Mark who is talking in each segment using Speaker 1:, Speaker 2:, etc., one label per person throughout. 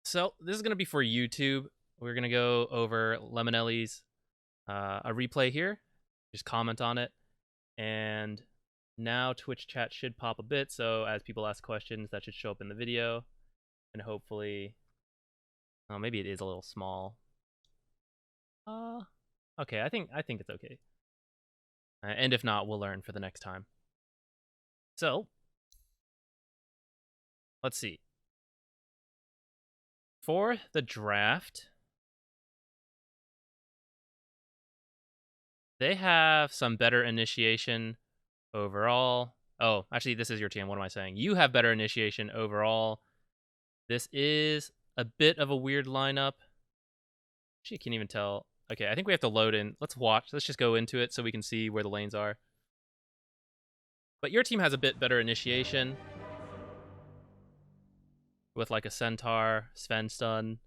Speaker 1: So this is going to be for YouTube. We're going to go over Lemonelli's a replay here. Just comment on it. And now Twitch chat should pop a bit. So as people ask questions, that should show up in the video. And hopefully... Oh, maybe it is a little small. Okay, I think it's okay. And if not, we'll learn for the next time. So, let's see. For the draft, they have some better initiation overall. Oh, actually, this is your team. What am I saying? You have better initiation overall. This is a bit of a weird lineup. Actually, I can't even tell. Okay, I think we have to load in. Let's watch. Let's just go into it so we can see where the lanes are. But your team has a bit better initiation. With like a Centaur, Sven Stun.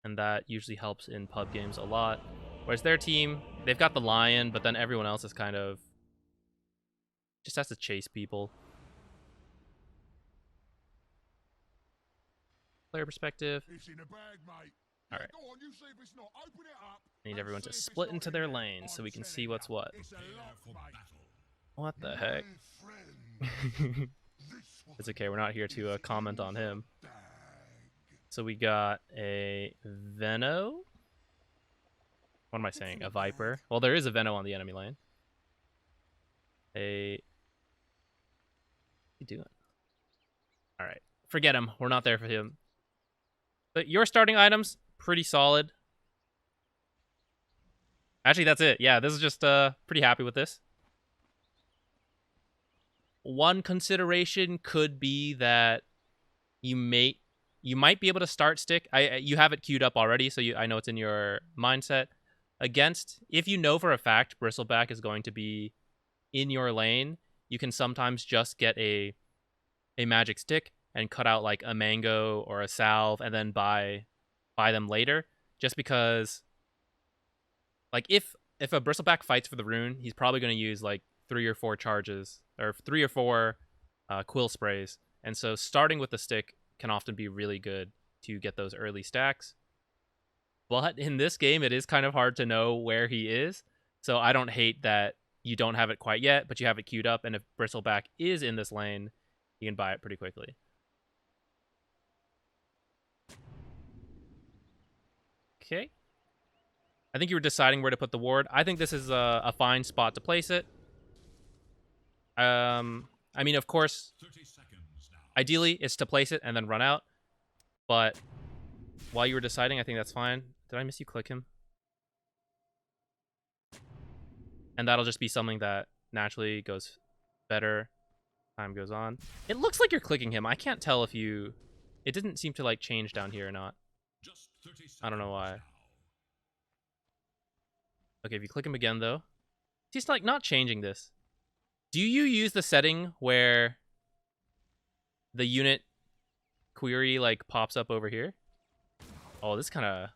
Speaker 1: And that usually helps in pub games a lot. Whereas their team, they've got the Lion, but then everyone else is kind of... just has to chase people. Player perspective. Alright. Need everyone to split into their lanes so we can see what's what. What the heck? It's okay, we're not here to comment on him. So we got a Veno. What am I saying? A Viper. Well, there is a Veno on the enemy lane. What are you doing? Alright. Forget him. We're not there for him. But your starting items, pretty solid. Actually, that's it. Yeah, this is just pretty happy with this. One consideration could be that you might be able to start stick. You have it queued up already, so I know it's in your mindset. Against, if you know for a fact Bristleback is going to be in your lane, you can sometimes just get a magic stick and cut out like a mango or a salve and then buy them later. Just because, like, if a Bristleback fights for the rune, he's probably going to use like 3 or 4 charges or 3 or 4 quill sprays, and so starting with the stick can often be really good to get those early stacks. But in this game, it is kind of hard to know where he is, so I don't hate that you don't have it quite yet, but you have it queued up, and if Bristleback is in this lane, you can buy it pretty quickly. Okay. I think you were deciding where to put the ward. I think this is a fine spot to place it. I mean, of course, ideally, it's to place it and then run out. But while you were deciding, I think that's fine. Did I miss you click him? And that'll just be something that naturally goes better. Time goes on. It looks like you're clicking him. I can't tell if you... It didn't seem to like change down here or not. I don't know why. Okay, if you click him again though, he's like not changing this. Do you use the setting where the unit query like pops up over here? Oh, this kind of...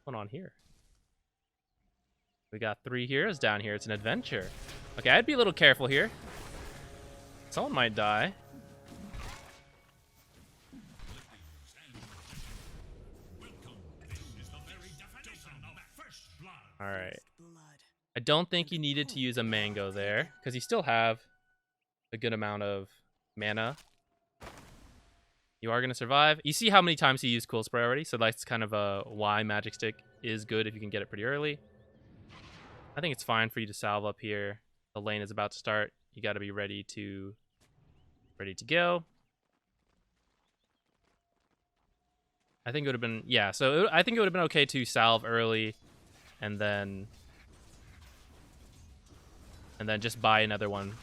Speaker 1: What's going on here? We got 3 heroes down here. It's an adventure. Okay, I'd be a little careful here. Someone might die. Alright. I don't think you needed to use a mango there, because you still have a good amount of mana. You are going to survive. You see how many times you used Cool Spray already, so that's kind of why Magic Stick is good if you can get it pretty early. I think it's fine for you to salve up here. The lane is about to start. You got to be ready to go. I think it would have been... Yeah, so I think it would have been okay to salve early and then just buy another one.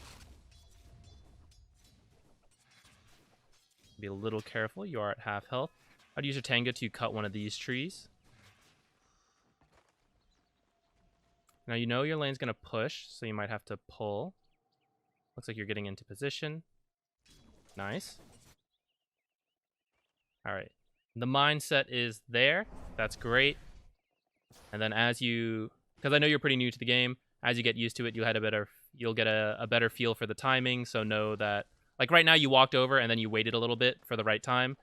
Speaker 1: Be a little careful. You are at half health. I'd use your Tanga to cut one of these trees. Now you know your lane's going to push, so you might have to pull. Looks like you're getting into position. Nice. Alright. The mindset is there. That's great. And then as you... Because I know you're pretty new to the game. As you get used to it, you'll get a better feel for the timing, so know that... Like right now, you walked over and then you waited a little bit for the right time.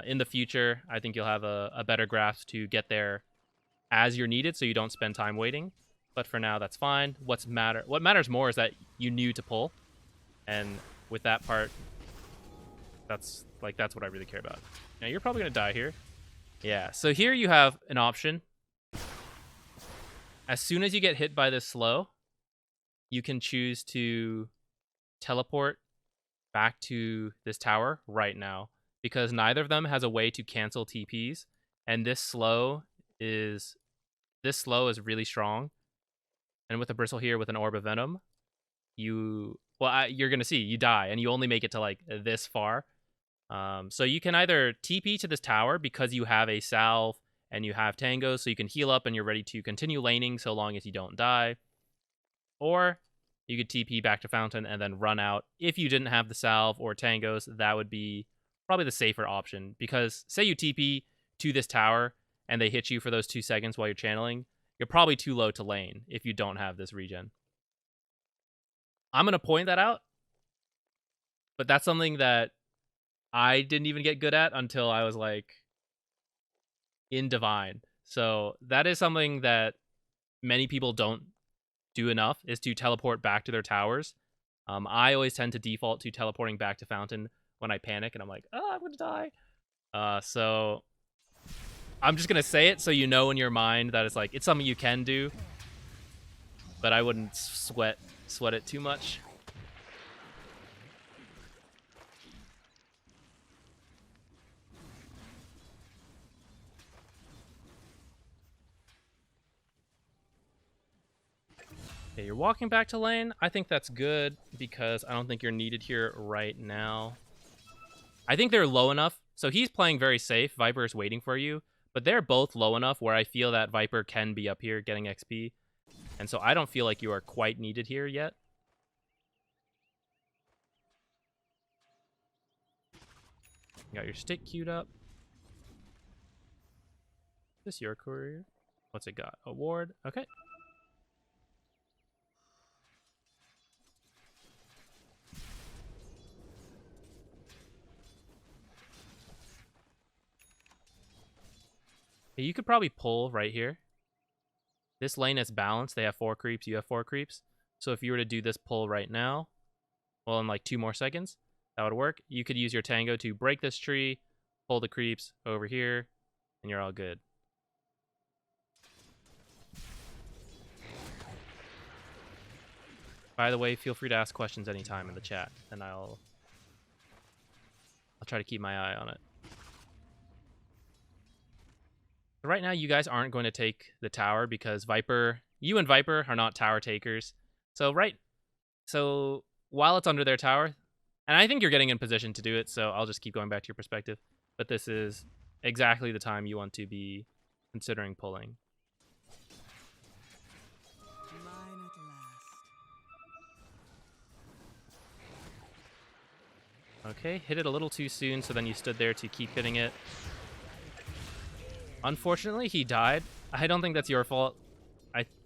Speaker 1: In the future, I think you'll have a better grasp to get there as you're needed, so you don't spend time waiting. But for now, that's fine. What matters more is that you knew to pull, and with that part, that's what I really care about. Now you're probably gonna die here. Yeah. So here you have an option. As soon as you get hit by this slow, you can choose to teleport back to this tower right now, because neither of them has a way to cancel TPs, and this slow is really strong. And with a bristle here with an orb of venom, you're gonna see you die, and you only make it to like this far. So you can either TP to this tower because you have a salve and you have tangos, so you can heal up and you're ready to continue laning so long as you don't die, or you could TP back to fountain and then run out. If you didn't have the salve or tangos, that would be probably the safer option, because say you TP to this tower and they hit you for those 2 seconds while you're channeling, you're probably too low to lane if you don't have this regen. I'm going to point that out, but that's something that I didn't even get good at until I was like in Divine. So that is something that many people don't do enough, is to teleport back to their towers. I always tend to default to teleporting back to fountain when I panic and I'm like, oh, I'm going to die. So I'm just going to say it so you know in your mind that it's something you can do, but I wouldn't sweat it too much. Okay, you're walking back to lane. I think that's good because I don't think you're needed here right now. I think they're low enough. So he's playing very safe. Viper is waiting for you, but they're both low enough where I feel that Viper can be up here getting XP. And so I don't feel like you are quite needed here yet. You got your stick queued up. Is this your courier? What's it got? A ward? Okay. You could probably pull right here. This lane is balanced. They have 4 creeps. You have 4 creeps. So if you were to do this pull right now, well, in like 2 more seconds, that would work. You could use your tango to break this tree, pull the creeps over here, and you're all good. By the way, feel free to ask questions anytime in the chat, and I'll try to keep my eye on it. Right now, you guys aren't going to take the tower because you and Viper are not tower takers. So while it's under their tower, and I think you're getting in position to do it, so I'll just keep going back to your perspective. But this is exactly the time you want to be considering pulling. Okay, hit it a little too soon, so then you stood there to keep hitting it. Unfortunately, he died. I don't think that's your fault.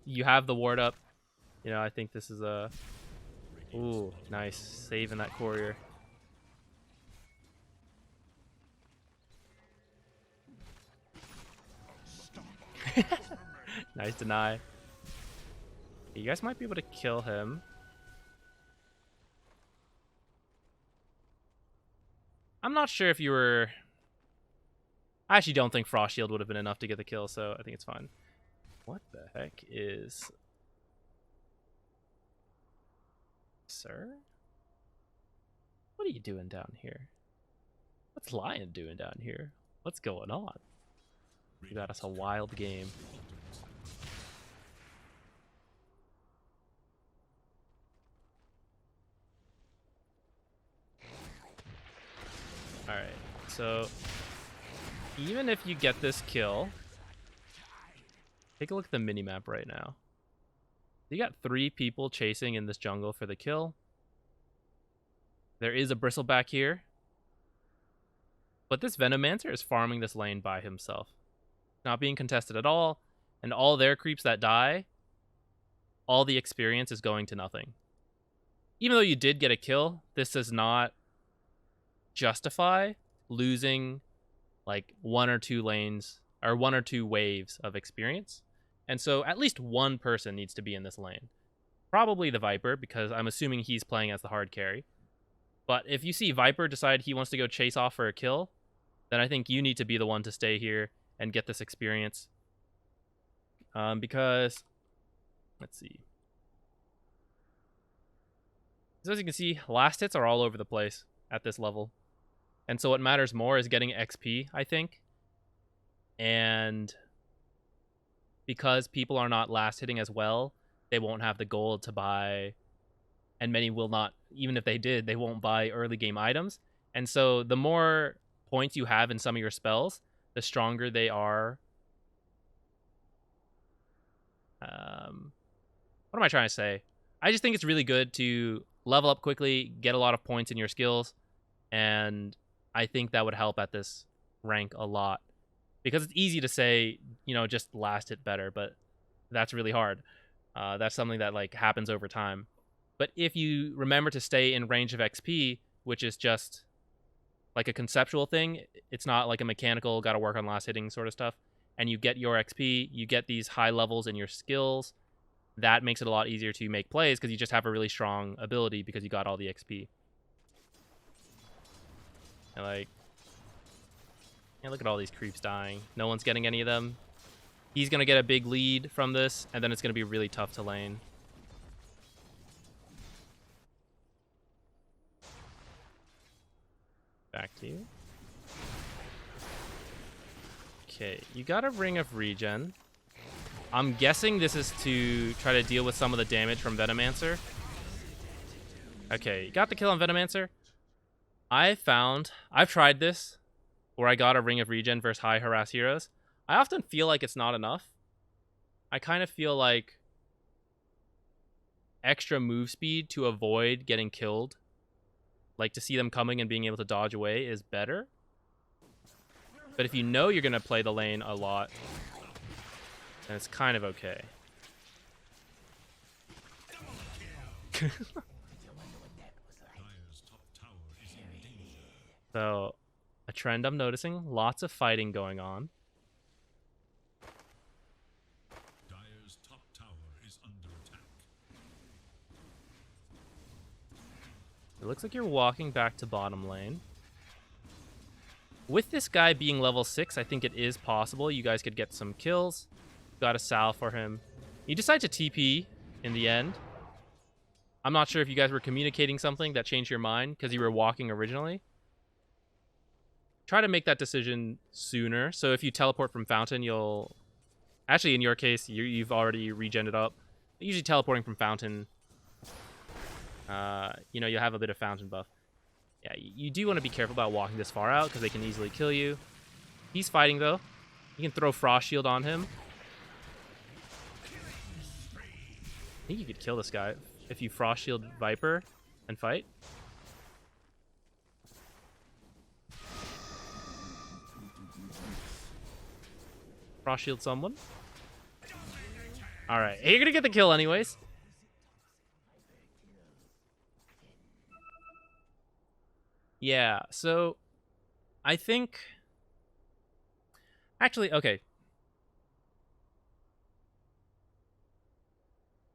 Speaker 1: You have the ward up. You know, I think this is a... Ooh, nice. Saving that courier. Nice deny. You guys might be able to kill him. I'm not sure if you were... I actually don't think Frost Shield would have been enough to get the kill, so I think it's fine. What the heck is... Sir? What are you doing down here? What's Lion doing down here? What's going on? You got us a wild game. Alright, so... even if you get this kill, take a look at the minimap right now. You got 3 people chasing in this jungle for the kill. There is a bristleback here. But this Venomancer is farming this lane by himself. Not being contested at all. And all their creeps that die, all the experience is going to nothing. Even though you did get a kill, this does not justify losing like 1 or 2 waves of experience. And so at least one person needs to be in this lane. Probably the Viper, because I'm assuming he's playing as the hard carry. But if you see Viper decide he wants to go chase off for a kill, then I think you need to be the one to stay here and get this experience. Because, let's see. So as you can see, last hits are all over the place at this level. And so what matters more is getting XP, I think. And because people are not last hitting as well, they won't have the gold to buy, and many will not, even if they did, they won't buy early game items. And so the more points you have in some of your spells, the stronger they are. What am I trying to say? I just think it's really good to level up quickly, get a lot of points in your skills, and I think that would help at this rank a lot. Because it's easy to say, just last hit better, but that's really hard. That's something that like happens over time. But if you remember to stay in range of XP, which is just like a conceptual thing, it's not like a mechanical, got to work on last hitting sort of stuff, and you get your XP, you get these high levels in your skills, that makes it a lot easier to make plays because you just have a really strong ability because you got all the XP. And like, yeah, look at all these creeps dying. No one's getting any of them. He's going to get a big lead from this, and then it's going to be really tough to lane. Back to you. Okay, you got a Ring of Regen. I'm guessing this is to try to deal with some of the damage from Venomancer. Okay, you got the kill on Venomancer. I've tried this, where I got a Ring of Regen versus high harass heroes. I often feel like it's not enough. I kind of feel like extra move speed to avoid getting killed, like to see them coming and being able to dodge away, is better. But if you know you're going to play the lane a lot, then it's kind of okay. So, a trend I'm noticing, lots of fighting going on.
Speaker 2: Dire's top tower is under attack.
Speaker 1: It looks like you're walking back to bottom lane. With this guy being level 6, I think it is possible you guys could get some kills. Got a Sal for him. You decide to TP in the end. I'm not sure if you guys were communicating something that changed your mind because you were walking originally. Try to make that decision sooner. So if you teleport from Fountain, you'll... Actually, in your case, you've already regened it up. Usually teleporting from Fountain, you'll have a bit of Fountain buff. Yeah, you do want to be careful about walking this far out because they can easily kill you. He's fighting, though. You can throw Frost Shield on him. I think you could kill this guy if you Frost Shield Viper and fight. Frost Shield someone. Alright, you're gonna get the kill anyways. Yeah, so I think... Actually, okay.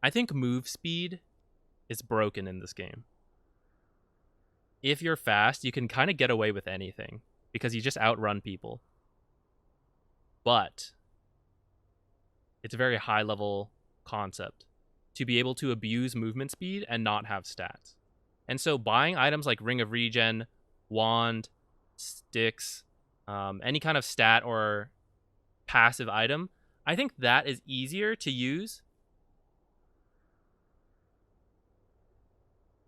Speaker 1: I think move speed is broken in this game. If you're fast, you can kind of get away with anything because you just outrun people. But it's a very high level concept to be able to abuse movement speed and not have stats. And so buying items like Ring of Regen, Wand, Sticks, any kind of stat or passive item, I think that is easier to use.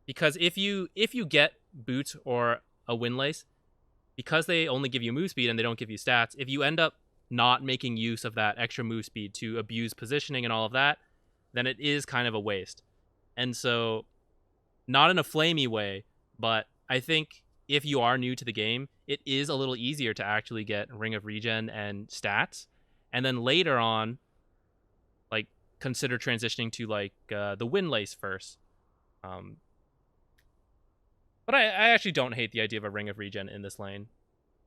Speaker 1: Because if you get boots or a windlace, because they only give you move speed and they don't give you stats, if you end up not making use of that extra move speed to abuse positioning and all of that, then it is kind of a waste. And so, not in a flamey way, but I think if you are new to the game, it is a little easier to actually get Ring of Regen and stats. And then later on, like, consider transitioning to, like, the windlace first. But I actually don't hate the idea of a Ring of Regen in this lane.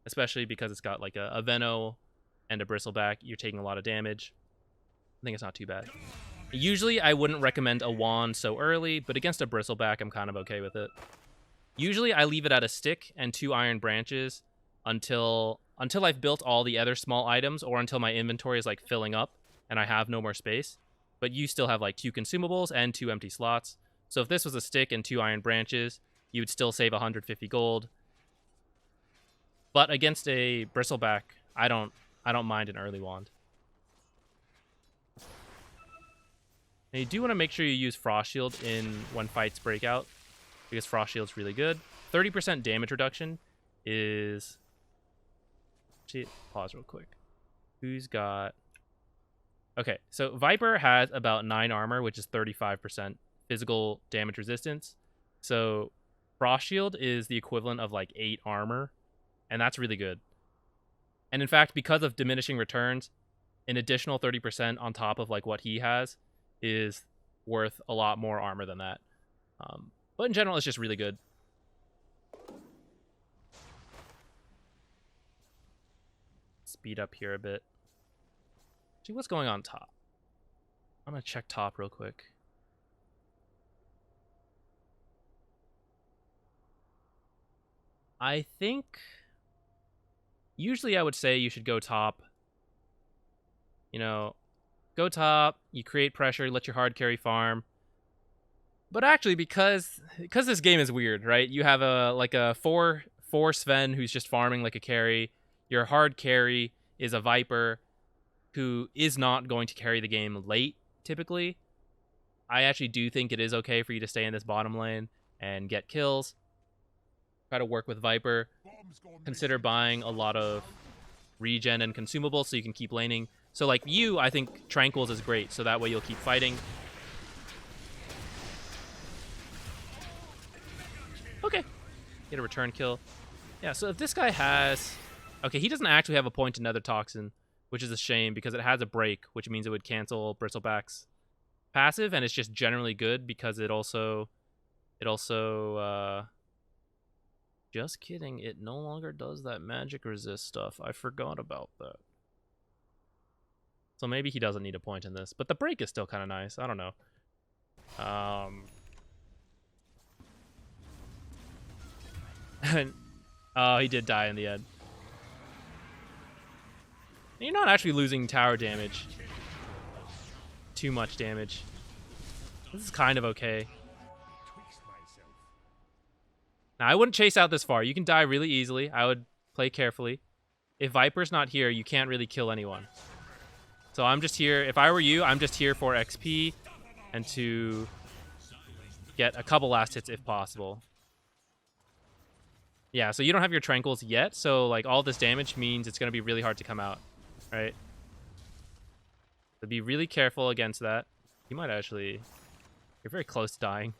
Speaker 1: especially because it's got like a Veno and a Bristleback. You're taking a lot of damage. I think it's not too bad. Usually, I wouldn't recommend a wand so early, but against a Bristleback, I'm kind of okay with it. Usually, I leave it at a stick and 2 iron branches until I've built all the other small items, or until my inventory is like filling up and I have no more space. But you still have like 2 consumables and 2 empty slots. So if this was a stick and 2 iron branches, you would still save 150 gold. But against a Bristleback, I don't mind an early wand. And you do want to make sure you use Frost Shield when fights break out, because Frost Shield's really good. 30% damage reduction is... Actually, pause real quick. Who's got... Okay, so Viper has about 9 armor, which is 35% physical damage resistance. So Frost Shield is the equivalent of like 8 armor, and that's really good. And in fact, because of diminishing returns, an additional 30% on top of like what he has is worth a lot more armor than that. But in general, it's just really good. Speed up here a bit. See what's going on top. I'm gonna check top real quick. I think usually I would say you should go top. You know, go top, you create pressure, let your hard carry farm. But actually, because this game is weird, right? You have a 4 Sven who's just farming like a carry. Your hard carry is a Viper who is not going to carry the game late, typically. I actually do think it is okay for you to stay in this bottom lane and get kills. Try to work with Viper. Consider buying a lot of regen and consumables so you can keep laning. So like you, I think Tranquils is great, so that way you'll keep fighting. Okay. Get a return kill. Yeah, so if this guy has... Okay, he doesn't actually have a point to Nether Toxin, which is a shame because it has a break, which means it would cancel Bristleback's passive, and it's just generally good because it also just kidding, it no longer does that magic resist stuff. I forgot about that. So maybe he doesn't need a point in this, but the break is still kind of nice. I don't know. Oh, he did die in the end. You're not actually losing tower damage. Too much damage. This is kind of okay. Now, I wouldn't chase out this far. You can die really easily. I would play carefully. If Viper's not here, you can't really kill anyone. So I'm just here. If I were you, I'm just here for XP and to get a couple last hits if possible. Yeah, so you don't have your Tranquils yet, so like all this damage means it's going to be really hard to come out, right? So be really careful against that. You might actually... You're very close to dying.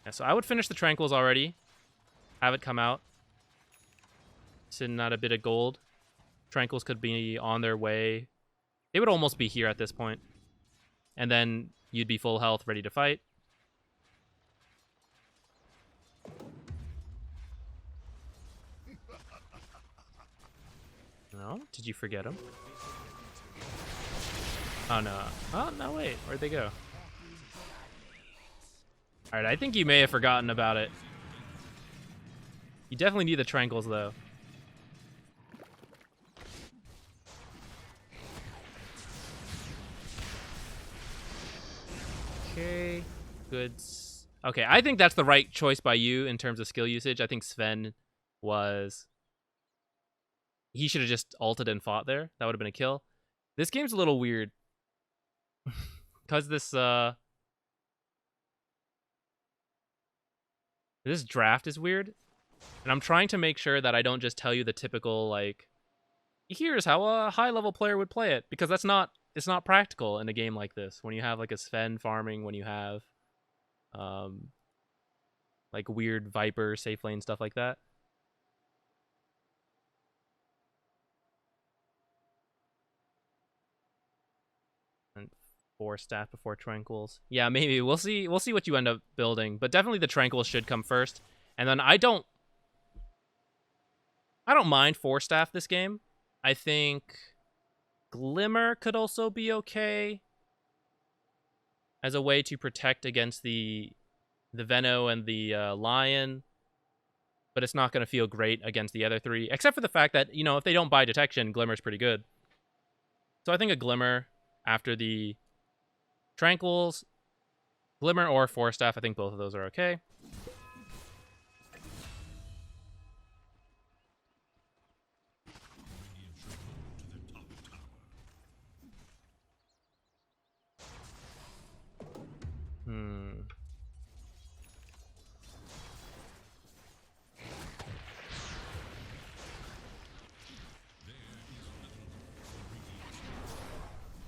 Speaker 1: Yeah, so I would finish the Tranquils already. Have it come out. Sitting at a bit of gold. Tranquils could be on their way. They would almost be here at this point. And then you'd be full health, ready to fight. No? Did you forget him? Oh, no. Oh, no, wait. Where'd they go? Alright, I think you may have forgotten about it. You definitely need the Tranquils, though. Okay, good. Okay, I think that's the right choice by you in terms of skill usage. I think Sven was... He should have just ulted and fought there. That would have been a kill. This game's a little weird. Because this draft is weird. And I'm trying to make sure that I don't just tell you the typical, like, here's how a high-level player would play it. Because it's not practical in a game like this. When you have, like, a Sven farming, when you have, like, weird Viper, safe lane, stuff like that. And 4 staff before tranquils. Yeah, maybe we'll see. We'll see what you end up building, but definitely the tranquils should come first. And then I don't mind 4 staff this game. I think Glimmer could also be okay as a way to protect against the Venno and the Lion, but it's not going to feel great against the other 3, except for the fact that, you know, if they don't buy detection, Glimmer's pretty good. So I think a Glimmer after the Tranquils, Glimmer or 4 staff, I think both of those are okay.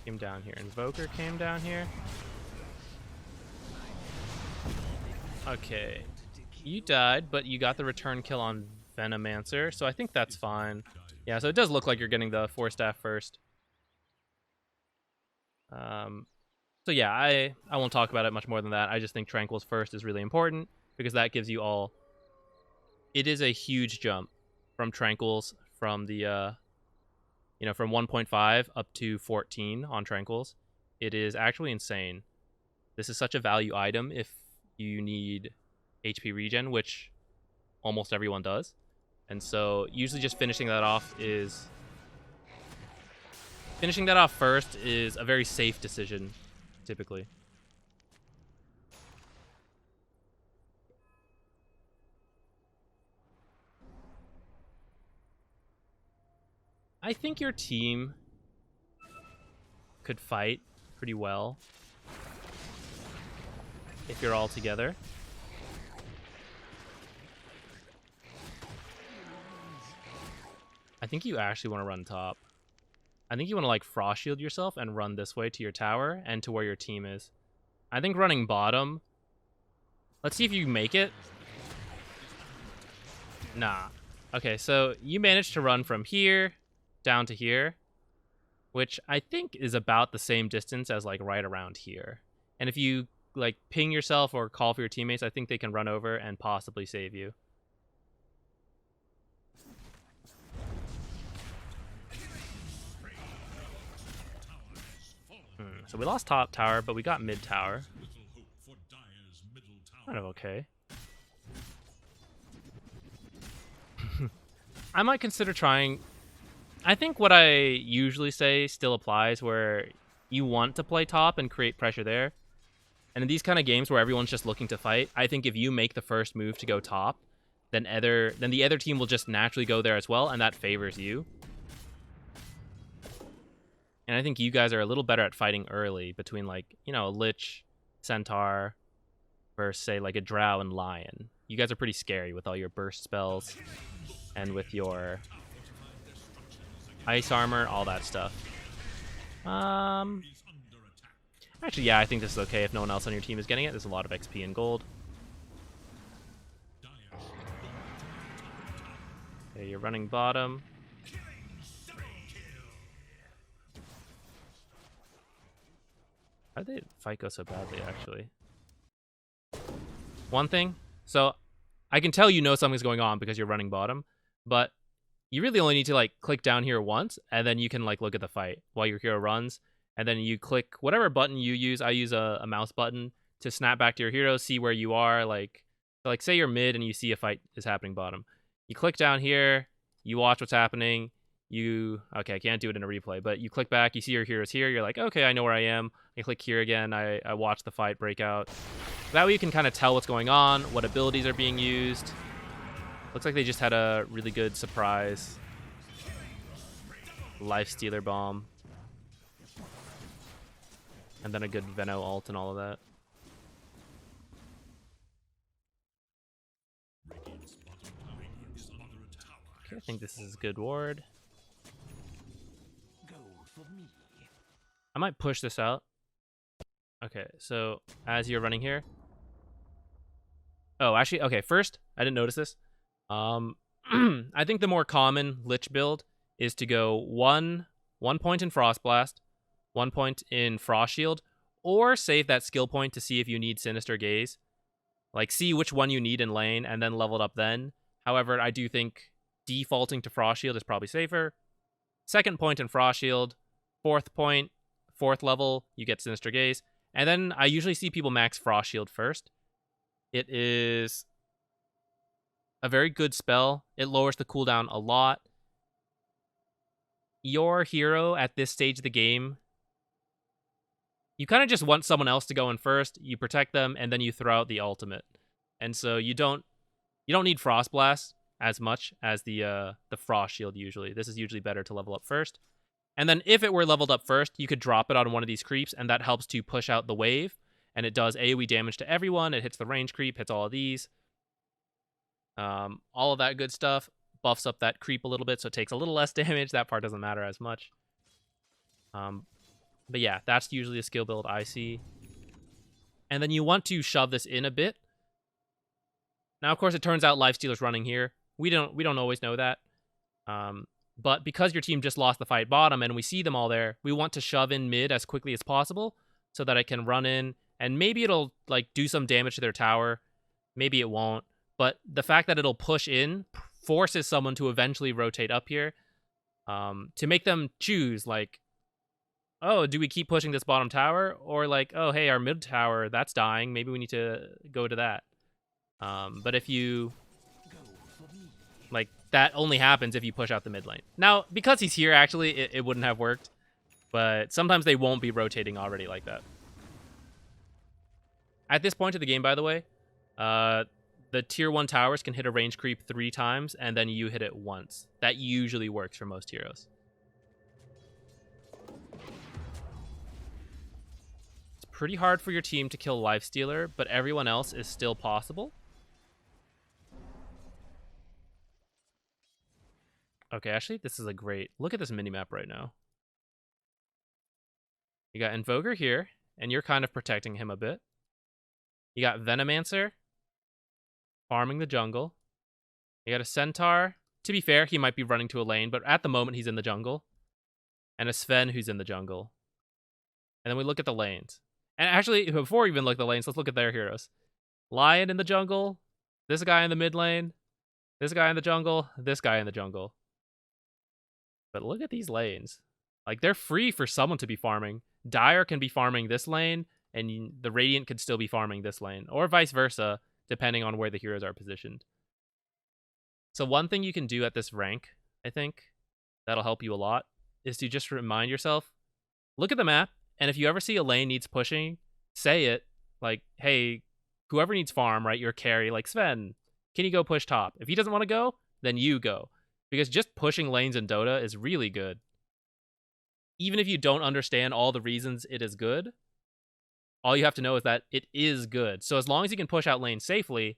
Speaker 1: Came down here. Invoker came down here. Okay. You died, but you got the return kill on Venomancer, so I think that's fine. Yeah, so it does look like you're getting the 4 staff first. So yeah, I won't talk about it much more than that. I just think Tranquils first is really important because that gives you all... It is a huge jump from Tranquils from the, from 1.5 up to 14 on Tranquils. It is actually insane. This is such a value item if you need HP regen, which almost everyone does. And so usually just finishing that off first is a very safe decision, typically. I think your team could fight pretty well if you're all together. I think you actually want to run top. I think you want to like frost shield yourself and run this way to your tower and to where your team is. I think running bottom. Let's see if you make it. Nah. Okay, so you managed to run from here down to here, which I think is about the same distance as like right around here. And if you like ping yourself or call for your teammates, I think they can run over and possibly save you. So we lost top tower, but we got mid tower. Kind of okay. I might consider trying... I think what I usually say still applies, where you want to play top and create pressure there. And in these kind of games where everyone's just looking to fight, I think if you make the first move to go top, then the other team will just naturally go there as well, and that favors you. And I think you guys are a little better at fighting early between, like, you know, a Lich, Centaur, versus, say, like a Drow and Lion. You guys are pretty scary with all your burst spells and with your ice armor, all that stuff. Actually, yeah, I think this is okay if no one else on your team is getting it. There's a lot of XP and gold. Okay, you're running bottom. How did they fight go so badly, actually? One thing, so I can tell you know something's going on because you're running bottom, but you really only need to like click down here once, and then you can like look at the fight while your hero runs, and then you click whatever button you use. I use a mouse button to snap back to your hero, see where you are. Like say you're mid and you see a fight is happening bottom. You click down here, you watch what's happening. Okay, I can't do it in a replay, but you click back, you see your heroes here, you're like, okay, I know where I am. I click here again, I watch the fight break out. That way you can kind of tell what's going on, what abilities are being used. Looks like they just had a really good surprise Life Stealer Bomb. And then a good Venno ult and all of that. Okay, I think this is a good ward. I might push this out. Okay, so as you're running here. Oh, actually, okay, first, I didn't notice this. I think the more common Lich build is to go one point in Frost Blast, 1 point in Frost Shield, or save that skill point to see if you need Sinister Gaze. Like, see which one you need in lane and then level it up then. However, I do think defaulting to Frost Shield is probably safer. Second point in Frost Shield. Fourth point, fourth level, you get Sinister Gaze. And then I usually see people max Frost Shield first. It is a very good spell. It lowers the cooldown a lot. Your hero at this stage of the game, you kind of just want someone else to go in first. You protect them, and then you throw out the ultimate. And so you don't need Frost Blast as much as the Frost Shield usually. This is usually better to level up first. And then if it were leveled up first, you could drop it on one of these creeps, and that helps to push out the wave. And it does AoE damage to everyone. It hits the range creep, hits all of these. All of that good stuff. Buffs up that creep a little bit, so it takes a little less damage. That part doesn't matter as much. But yeah, that's usually a skill build I see. And then you want to shove this in a bit. Now, of course, it turns out Lifestealer's running here. We don't always know that. But because your team just lost the fight bottom and we see them all there, we want to shove in mid as quickly as possible so that I can run in, and maybe it'll like do some damage to their tower. Maybe it won't. But the fact that it'll push in forces someone to eventually rotate up here, to make them choose, like, oh, do we keep pushing this bottom tower? Or like, oh, hey, our mid tower, that's dying. Maybe we need to go to that. But if you... like, that only happens if you push out the mid lane. Now, because he's here, actually, it wouldn't have worked. But sometimes they won't be rotating already like that. At this point of the game, by the way, the tier 1 towers can hit a range creep 3 times, and then you hit it once. That usually works for most heroes. It's pretty hard for your team to kill Lifestealer, but everyone else is still possible. Okay, actually, this is a great... look at this minimap right now. You got Invoker here, and you're kind of protecting him a bit. You got Venomancer farming the jungle. You got a Centaur. To be fair, he might be running to a lane, but at the moment he's in the jungle. And a Sven who's in the jungle. And then we look at the lanes. And actually, before we even look at the lanes, let's look at their heroes. Lion in the jungle. This guy in the mid lane. This guy in the jungle. This guy in the jungle. But look at these lanes. Like, they're free for someone to be farming. Dire can be farming this lane, and the Radiant could still be farming this lane. Or vice versa, depending on where the heroes are positioned. So one thing you can do at this rank, I think, that'll help you a lot, is to just remind yourself, look at the map, and if you ever see a lane needs pushing, say it, like, hey, whoever needs farm, right, your carry, like Sven, can you go push top? If he doesn't want to go, then you go. Because just pushing lanes in Dota is really good. Even if you don't understand all the reasons it is good, all you have to know is that it is good. So as long as you can push out lanes safely,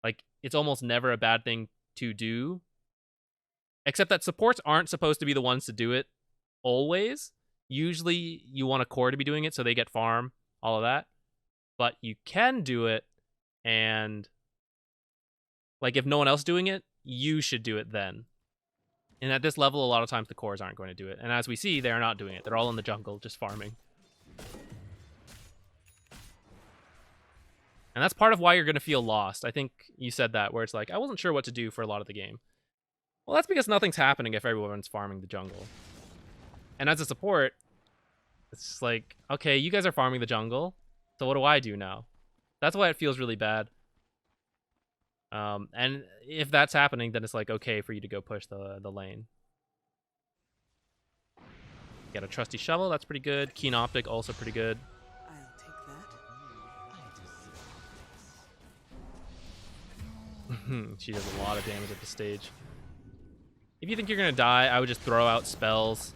Speaker 1: like, it's almost never a bad thing to do. Except that supports aren't supposed to be the ones to do it always. Usually you want a core to be doing it so they get farm, all of that. But you can do it, and like, if no one else is doing it, you should do it then. And at this level, a lot of times the cores aren't going to do it. And as we see, they're not doing it. They're all in the jungle, just farming. And that's part of why you're going to feel lost. I think you said that, where it's like, I wasn't sure what to do for a lot of the game. Well, that's because nothing's happening if everyone's farming the jungle. And as a support, it's just like, okay, you guys are farming the jungle, so what do I do now? That's why it feels really bad. And if that's happening, then it's like, okay for you to go push the lane. Got a trusty shovel, that's pretty good. Keen optic, also pretty good.
Speaker 3: I'll take that.
Speaker 1: She does a lot of damage at the stage. If you think you're gonna die, I would just throw out spells.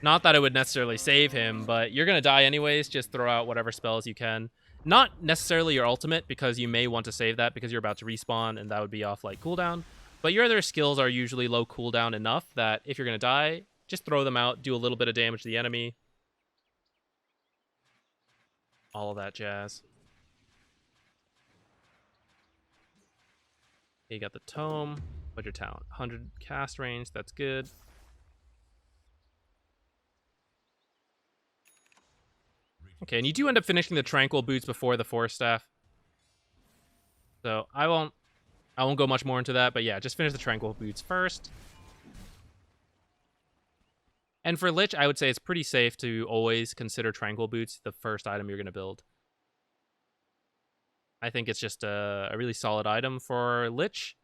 Speaker 1: Not that it would necessarily save him, but you're gonna die anyways. Just throw out whatever spells you can. Not necessarily your ultimate, because you may want to save that because you're about to respawn, and that would be off like cooldown. But your other skills are usually low cooldown enough that if you're gonna die, just throw them out, do a little bit of damage to the enemy. All of that jazz. Okay, you got the tome. What's your talent? 100 cast range, that's good. Okay, and you do end up finishing the Tranquil Boots before the Force Staff. So I won't go much more into that, but yeah, just finish the Tranquil Boots first. And for Lich, I would say it's pretty safe to always consider Tranquil Boots the first item you're going to build. I think it's just a really solid item for Lich.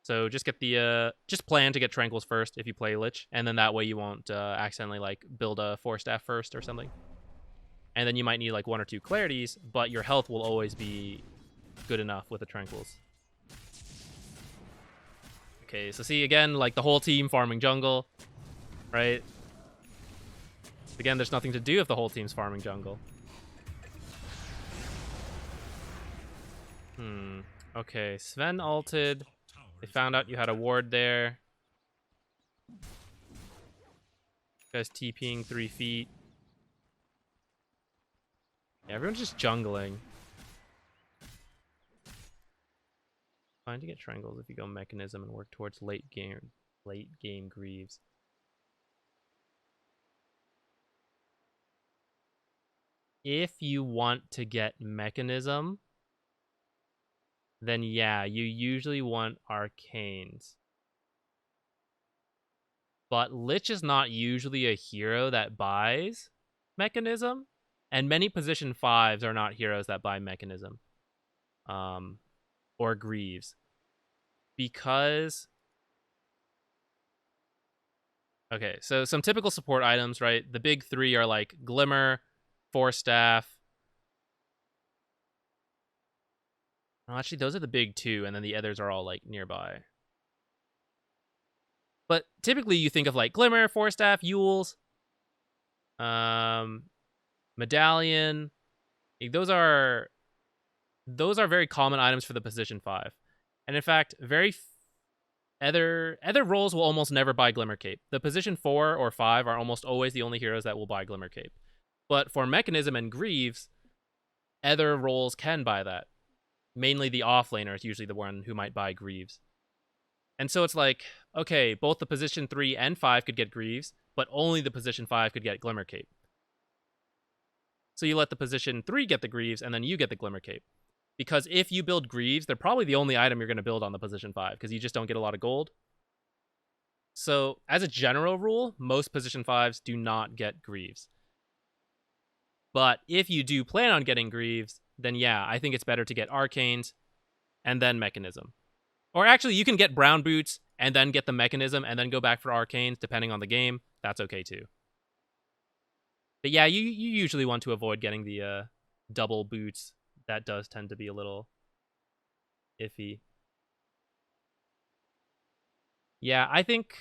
Speaker 1: So just get the just plan to get Tranquils first if you play Lich, and then that way you won't accidentally like build a Force Staff first or something. And then you might need like 1 or 2 Clarities, but your health will always be good enough with the Tranquils. Okay, so see again, like the whole team farming jungle, right? Again, there's nothing to do if the whole team's farming jungle. Okay, Sven ulted. They found out you had a ward there. You guys TPing 3 feet. Yeah, everyone's just jungling. Fine to get triangles if you go mechanism and work towards late game Greaves. If you want to get mechanism, then yeah, you usually want arcanes. But Lich is not usually a hero that buys mechanism, and many position 5s are not heroes that buy mechanism. Or Greaves. Because okay, so some typical support items, right? The big 3 are like Glimmer, Force Staff. Oh, actually, those are the big 2, and then the others are all like nearby. But typically, you think of like Glimmer, Force Staff, Yules, Medallion. Those are very common items for the position 5, and in fact, other roles will almost never buy Glimmer Cape. The position 4 or 5 are almost always the only heroes that will buy Glimmer Cape. But for Mechanism and Greaves, other roles can buy that. Mainly the offlaner is usually the one who might buy Greaves. And so it's like, okay, both the position 3 and 5 could get Greaves, but only the position 5 could get Glimmer Cape. So you let the position 3 get the Greaves, and then you get the Glimmer Cape. Because if you build Greaves, they're probably the only item you're going to build on the position 5, because you just don't get a lot of gold. So as a general rule, most position 5s do not get Greaves. But if you do plan on getting Greaves, then yeah, I think it's better to get Arcanes and then Mechanism. Or actually, you can get Brown Boots and then get the Mechanism and then go back for Arcanes, depending on the game. That's okay too. But yeah, you usually want to avoid getting the double boots. That does tend to be a little iffy. Yeah, I think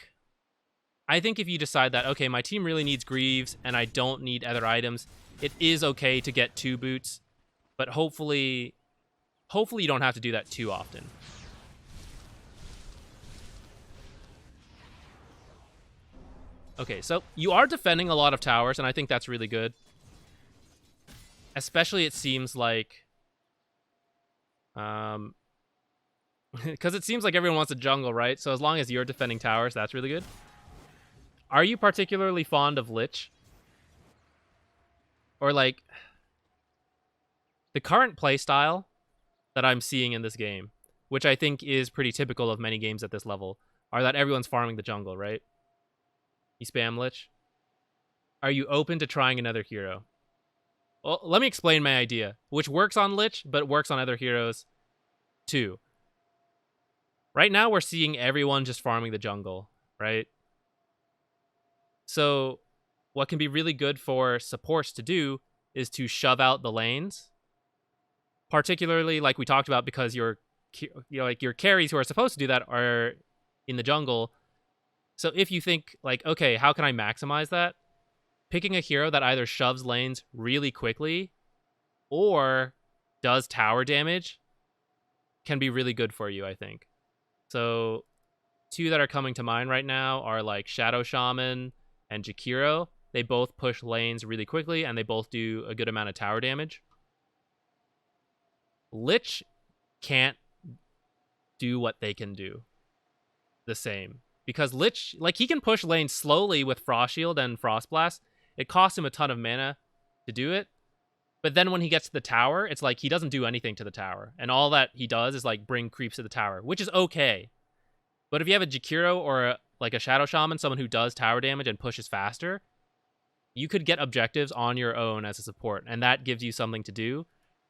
Speaker 1: if you decide that, okay, my team really needs Greaves and I don't need other items, it is okay to get 2 boots, but hopefully you don't have to do that too often. Okay, so you are defending a lot of towers, and I think that's really good. Especially it seems like... because it seems like everyone wants a jungle, right? So as long as you're defending towers, that's really good. Are you particularly fond of Lich? Or like... the current playstyle that I'm seeing in this game, which I think is pretty typical of many games at this level, are that everyone's farming the jungle, right? You spam Lich. Are you open to trying another hero? Well, let me explain my idea, which works on Lich, but works on other heroes too. Right now, we're seeing everyone just farming the jungle, right? So what can be really good for supports to do is to shove out the lanes. Particularly, like we talked about, because your carries who are supposed to do that are in the jungle. So if you think, like, okay, how can I maximize that? Picking a hero that either shoves lanes really quickly or does tower damage can be really good for you, I think. So 2 that are coming to mind right now are like Shadow Shaman and Jakiro. They both push lanes really quickly, and they both do a good amount of tower damage. Lich can't do what they can do the same. Because Lich, like, he can push lanes slowly with Frost Shield and Frost Blast. It costs him a ton of mana to do it. But then when he gets to the tower, it's like he doesn't do anything to the tower. And all that he does is like bring creeps to the tower, which is okay. But if you have a Jakiro or like a Shadow Shaman, someone who does tower damage and pushes faster, you could get objectives on your own as a support, and that gives you something to do.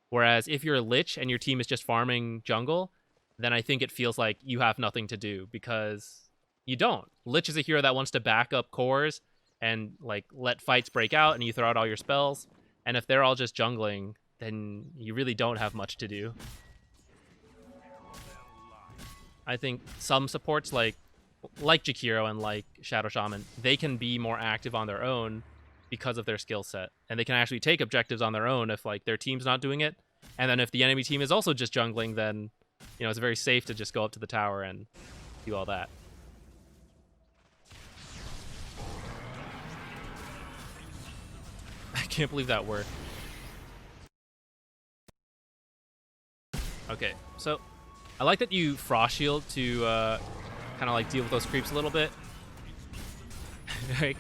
Speaker 1: Whereas if you're a Lich and your team is just farming jungle, then I think it feels like you have nothing to do, because you don't. Lich is a hero that wants to back up cores and like let fights break out, and you throw out all your spells. And if they're all just jungling, then you really don't have much to do. I think some supports like Jakiro and like Shadow Shaman, they can be more active on their own because of their skill set, and they can actually take objectives on their own if like their team's not doing it. And then if the enemy team is also just jungling, then it's very safe to just go up to the tower and do all that. I can't believe that worked. Okay, so I like that you Frost Shield to kind of like deal with those creeps a little bit. I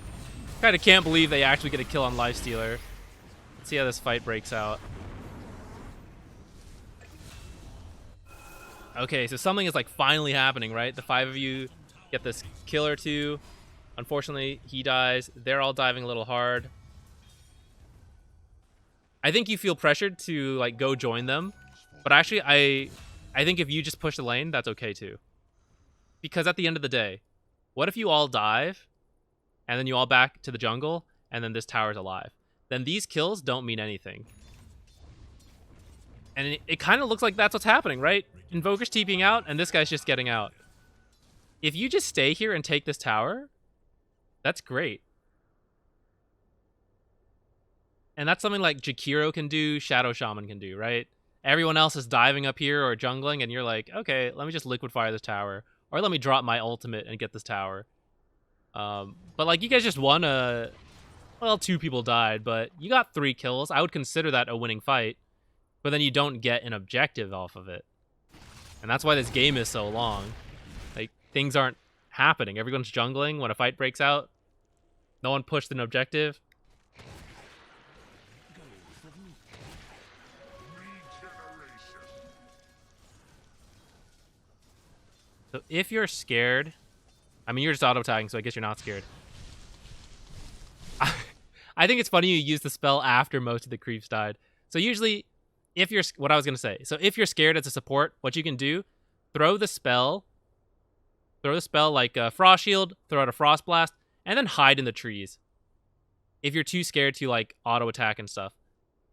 Speaker 1: kind of can't believe they actually get a kill on Lifestealer. Let's see how this fight breaks out. Okay, so something is like finally happening, right? The 5 of you get this kill or two. Unfortunately, he dies. They're all diving a little hard. I think you feel pressured to like go join them, but actually I think if you just push the lane, that's okay too. Because at the end of the day, what if you all dive and then you all back to the jungle and then this tower's alive? Then these kills don't mean anything. And it kind of looks like that's what's happening, right? Invoker's TPing out and this guy's just getting out. If you just stay here and take this tower, that's great. And that's something like Jakiro can do, Shadow Shaman can do, right? Everyone else is diving up here or jungling, and you're like, okay, let me just liquid fire this tower. Or let me drop my ultimate and get this tower. But like, you guys just won a... Well, 2 people died, but you got 3 kills. I would consider that a winning fight. But then you don't get an objective off of it. And that's why this game is so long. Like, things aren't happening. Everyone's jungling. When a fight breaks out, no one pushed an objective. So if you're scared, I mean, you're just auto-tagging, so I guess you're not scared. I think it's funny you use the spell after most of the creeps died. So usually, if you're... What I was going to say. So if you're scared as a support, what you can do, throw the spell like a Frost Shield, throw out a Frost Blast, and then hide in the trees. If you're too scared to, like, auto-attack and stuff.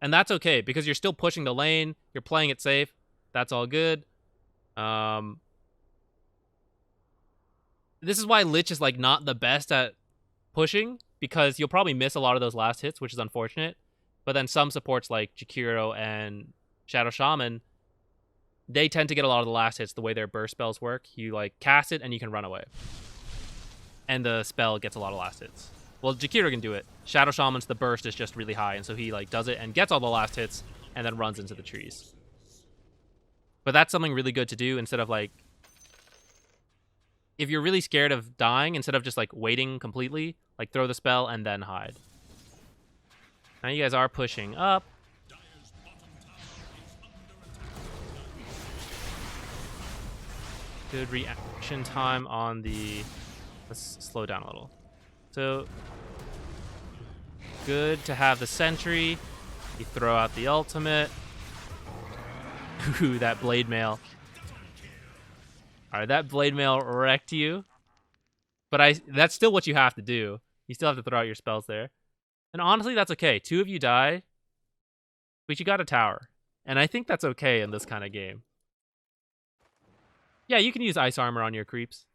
Speaker 1: And that's okay, because you're still pushing the lane, you're playing it safe, that's all good. This is why Lich is like not the best at pushing, because you'll probably miss a lot of those last hits, which is unfortunate. But then some supports like Jakiro and Shadow Shaman, they tend to get a lot of the last hits the way their burst spells work. You like cast it and you can run away. And the spell gets a lot of last hits. Well, Jakiro can do it. Shadow Shaman's the burst is just really high, and so he like does it and gets all the last hits and then runs into the trees. But that's something really good to do instead of like... If you're really scared of dying, instead of just like waiting completely, like throw the spell and then hide. Now you guys are pushing up. Good reaction time on the... Let's slow down a little. So, good to have the sentry. You throw out the ultimate. Ooh, that blade mail. Alright, that blade mail wrecked you. But that's still what you have to do. You still have to throw out your spells there. And honestly, that's okay. 2 of you die, but you got a tower. And I think that's okay in this kind of game. Yeah, you can use ice armor on your creeps.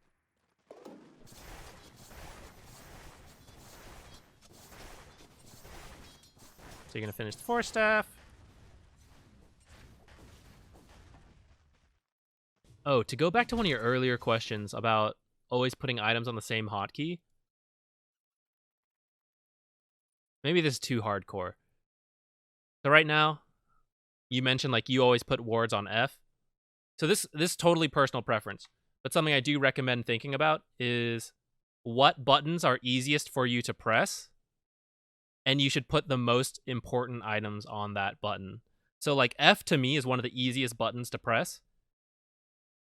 Speaker 1: So you're going to finish the Force Staff. Oh, to go back to one of your earlier questions about always putting items on the same hotkey. Maybe this is too hardcore. So right now, you mentioned like you always put wards on F. So this is totally personal preference. But something I do recommend thinking about is what buttons are easiest for you to press and you should put the most important items on that button. So like F to me is one of the easiest buttons to press.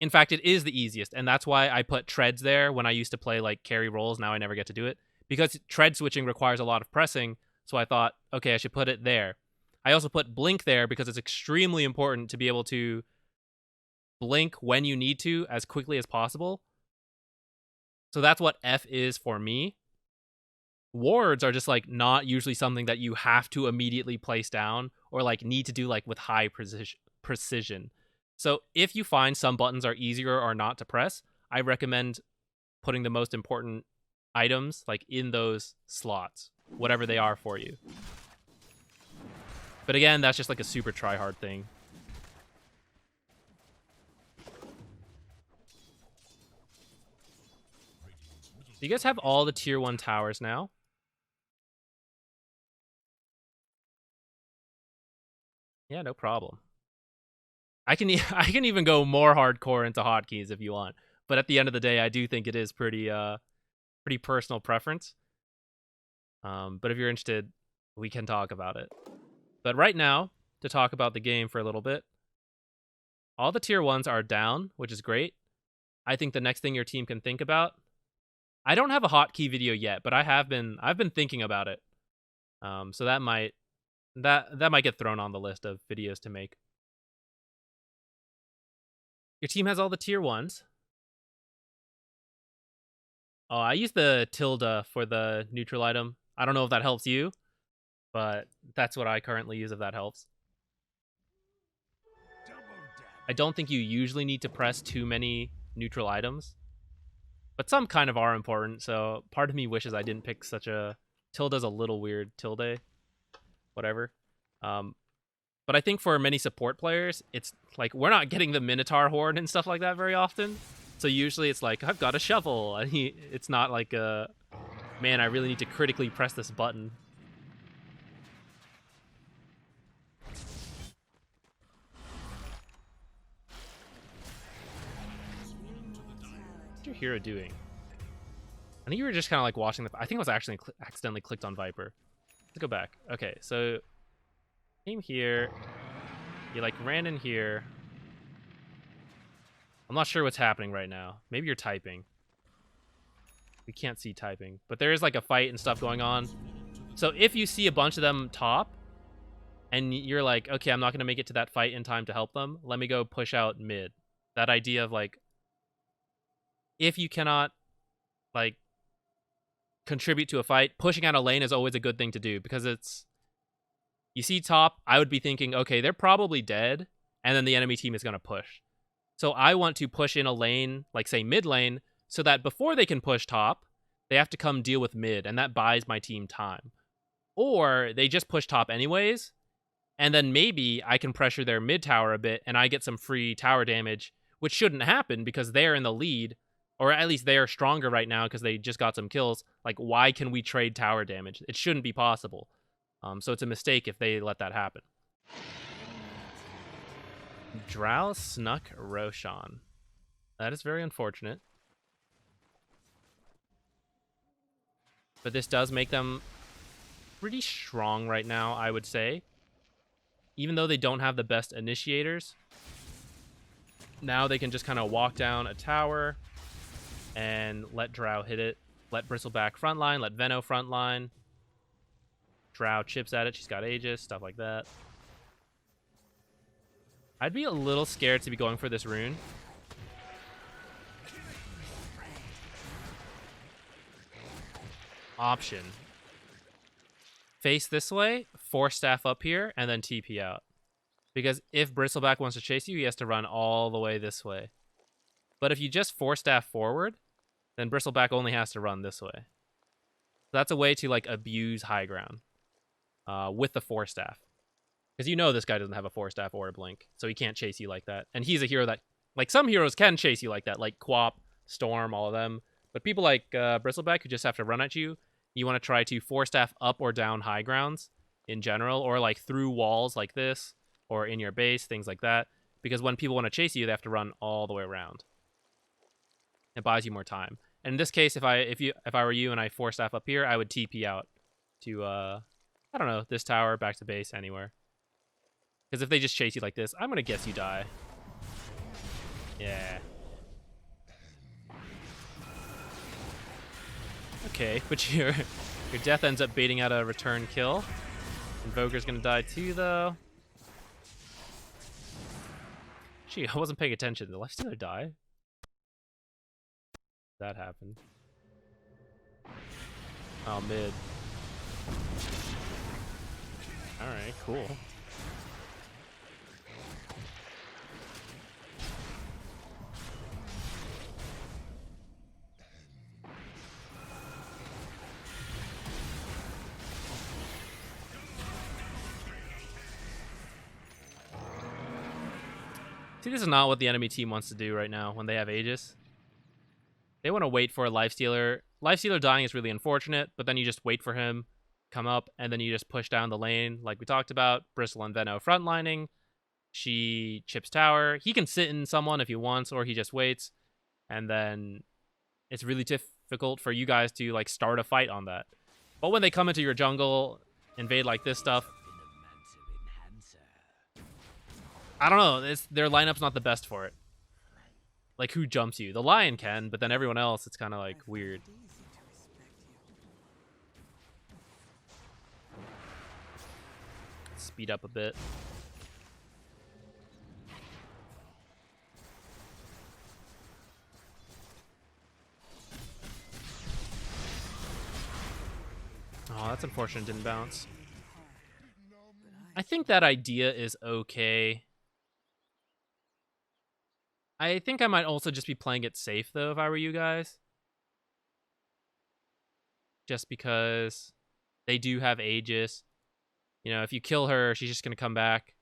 Speaker 1: In fact, it is the easiest, and that's why I put treads there when I used to play like carry rolls. Now I never get to do it because tread switching requires a lot of pressing. So I thought, okay, I should put it there. I also put blink there because it's extremely important to be able to blink when you need to as quickly as possible. So that's what F is for me. Wards are just like not usually something that you have to immediately place down or like need to do like with high precision. So if you find some buttons are easier or not to press, I recommend putting the most important items like in those slots, whatever they are for you. But again, that's just like a super try hard thing. Do you guys have all the tier 1 towers now? Yeah, no problem. I can even go more hardcore into hotkeys if you want, but at the end of the day, I do think it is pretty personal preference. But if you're interested, we can talk about it. But right now, to talk about the game for a little bit, all the tier 1s are down, which is great. I think the next thing your team can think about. I don't have a hotkey video yet, but I've been thinking about it. So that might get thrown on the list of videos to make. Your team has all the tier 1s. Oh, I use the tilde for the neutral item. I don't know if that helps you, but that's what I currently use if that helps. I don't think you usually need to press too many neutral items, but some kind of are important, so part of me wishes I didn't pick such a... Tilde's a little weird. Tilde. Whatever. But I think for many support players, it's like we're not getting the Minotaur Horde and stuff like that very often. So usually it's like, I've got a shovel. And it's not like, man, I really need to critically press this button. What's your hero doing? I think you were just kind of like watching the... I think I was actually accidentally clicked on Viper. Let's go back. Okay, so came here. You like ran in here. I'm not sure what's happening right now. Maybe you're typing. We can't see typing, but there is like a fight and stuff going on. So if you see a bunch of them top and you're like, okay, I'm not going to make it to that fight in time to help them, let me go push out mid. That idea of like, if you cannot like contribute to a fight, pushing out a lane is always a good thing to do because it's... You see top, I would be thinking, okay, they're probably dead, and then the enemy team is going to push. So I want to push in a lane, like say mid lane, so that before they can push top, they have to come deal with mid, and that buys my team time. Or they just push top anyways, and then maybe I can pressure their mid tower a bit, and I get some free tower damage, which shouldn't happen because they're in the lead, or at least they're stronger right now because they just got some kills. Like, why can we trade tower damage? It shouldn't be possible. So it's a mistake if they let that happen. Drow snuck Roshan. That is very unfortunate. But this does make them pretty strong right now, I would say. Even though they don't have the best initiators, now they can just kind of walk down a tower and let Drow hit it. Let Bristleback frontline, let Venno frontline. Drow chips at it. She's got Aegis, stuff like that. I'd be a little scared to be going for this rune. Option. Face this way, force staff up here, and then TP out. Because if Bristleback wants to chase you, he has to run all the way this way. But if you just force staff forward, then Bristleback only has to run this way. So that's a way to like abuse high ground with the force staff. Because you know this guy doesn't have a force staff or a blink, so he can't chase you like that. And he's a hero that, like, some heroes can chase you like that, like Quap, Storm, all of them. But people like Bristleback who just have to run at you, you want to try to force staff up or down high grounds in general, or like through walls like this, or in your base, things like that. Because when people want to chase you, they have to run all the way around. It buys you more time. And in this case, if I were you and I force staff up here, I would TP out to I don't know, this tower, back to base, anywhere. Because if they just chase you like this, I'm going to guess you die. Yeah. Okay, but your death ends up baiting out a return kill. Invoker's going to die too, though. Gee, I wasn't paying attention. Did Lifestealer die? That happened. Oh, mid. Alright, cool. See, this is not what the enemy team wants to do right now when they have Aegis. They want to wait for a Lifestealer. Lifestealer dying is really unfortunate, but then you just wait for him, come up, and then you just push down the lane like we talked about. Bristle and Venno frontlining. She chips tower. He can sit in someone if he wants, or he just waits. And then it's really difficult for you guys to like start a fight on that. But when they come into your jungle, invade like this stuff, I don't know. Their lineup's not the best for it. Like, who jumps you? The Lion can, but then everyone else, it's kind of like weird. Speed up a bit. Oh, that's unfortunate. It didn't bounce. I think that idea is okay. I think I might also just be playing it safe, though, if I were you guys. Just because they do have Aegis. You know, if you kill her, she's just going to come back.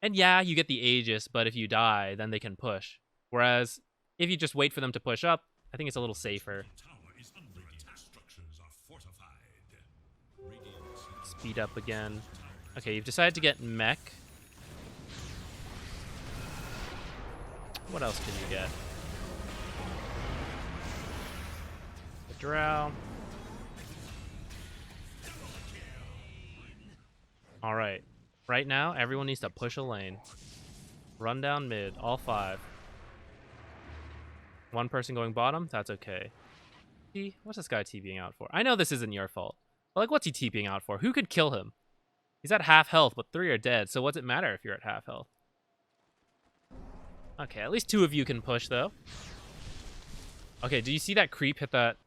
Speaker 1: And yeah, you get the Aegis, but if you die, then they can push. Whereas, if you just wait for them to push up, I think it's a little safer. Speed up again. Okay, you've decided to get mech. What else can you get? The drow. Alright. Right now, everyone needs to push a lane. Run down mid, all 5. One person going bottom, that's okay. What's this guy TPing out for? I know this isn't your fault. But like, what's he TPing out for? Who could kill him? He's at half health, but 3 are dead, so what's it matter if you're at half health? Okay, at least 2 of you can push, though. Okay, do you see that creep hit that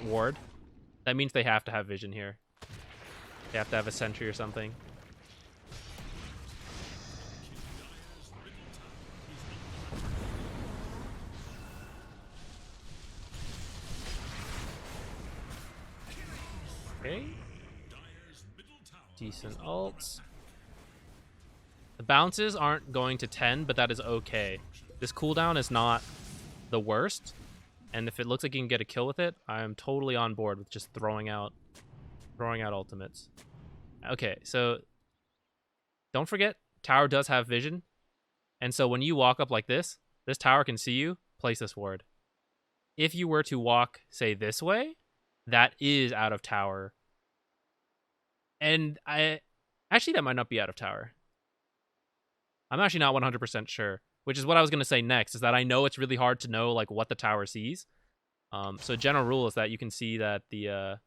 Speaker 1: ward? That means they have to have vision here. They have to have a sentry or something. Okay. Decent ults. The bounces aren't going to 10, but that is okay. This cooldown is not the worst. And if it looks like you can get a kill with it, I'm totally on board with just throwing out ultimates. Okay, so don't forget, tower does have vision. And so when you walk up like this tower can see you, place this ward. If you were to walk, say, this way, that is out of tower. And actually, that might not be out of tower. I'm actually not 100% sure, which is what I was going to say next, is that I know it's really hard to know like what the tower sees. So general rule is that you can see that the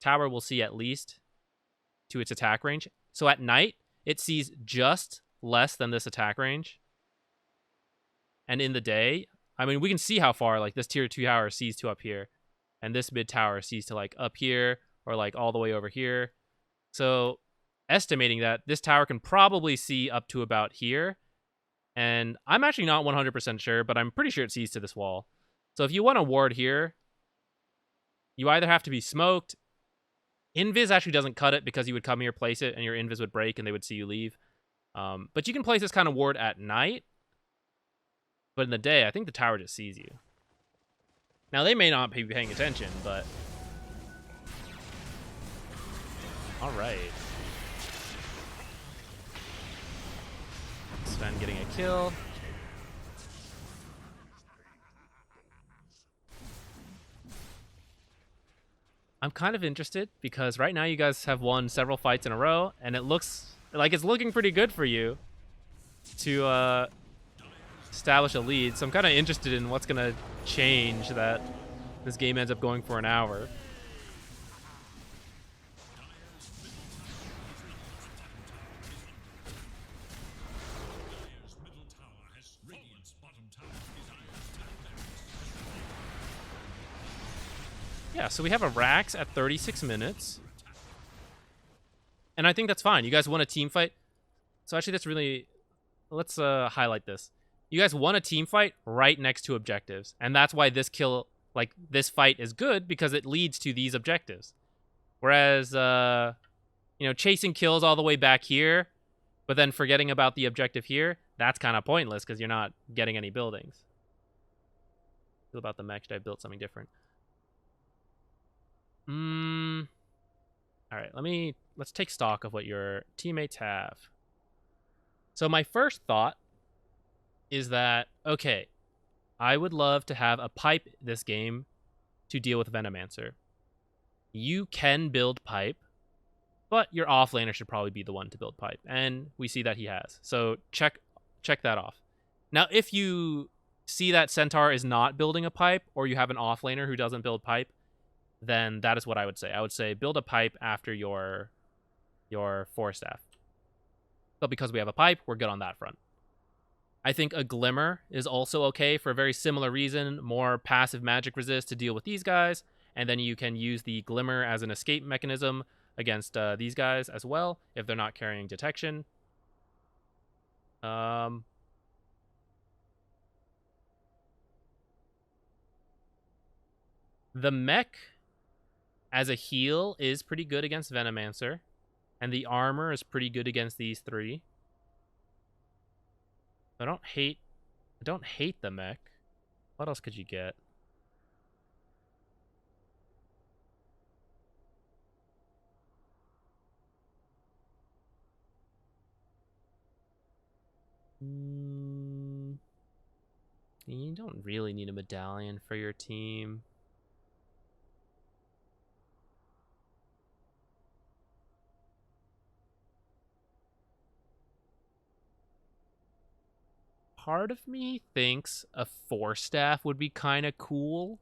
Speaker 1: tower will see at least to its attack range. So at night, it sees just less than this attack range. And in the day, I mean, we can see how far like this tier 2 tower sees to up here. And this mid tower sees to like up here or like all the way over here. So estimating that, this tower can probably see up to about here. And I'm actually not 100% sure, but I'm pretty sure it sees to this wall. So if you want a ward here, you either have to be smoked. Invis actually doesn't cut it because you would come here, place it, and your invis would break and they would see you leave. But you can place this kind of ward at night. But in the day, I think the tower just sees you. Now, they may not be paying attention, but... Alright. Sven getting a kill. I'm kind of interested because right now you guys have won several fights in a row, and it looks like it's looking pretty good for you to establish a lead. So I'm kind of interested in what's gonna change that this game ends up going for an hour.
Speaker 2: Dire's middle tower has Radiant's bottom tower is under attack.
Speaker 1: Yeah, so we have a Rax at 36 minutes. And I think that's fine. You guys won a team fight. So actually that's really... Let's highlight this. You guys won a team fight right next to objectives. And that's why this kill, like, this fight is good, because it leads to these objectives. Whereas, you know, chasing kills all the way back here, but then forgetting about the objective here, that's kind of pointless because you're not getting any buildings. Feel about the mech? Should I build something different? All right, let's take stock of what your teammates have. So my first thought is that, okay, I would love to have a pipe this game to deal with Venomancer. You can build pipe, but your offlaner should probably be the one to build pipe, and we see that he has. So check that off. Now, if you see that Centaur is not building a pipe, or you have an offlaner who doesn't build pipe, then that is what I would say. I would say build a pipe after your Force Staff. But because we have a pipe, we're good on that front. I think a Glimmer is also okay for a very similar reason. More passive magic resist to deal with these guys, and then you can use the Glimmer as an escape mechanism against these guys as well, if they're not carrying detection. The mech as a heal is pretty good against Venomancer, and the armor is pretty good against these three. I don't hate the mech. What else could you get? You don't really need a medallion for your team. Part of me thinks a Force Staff would be kind of cool.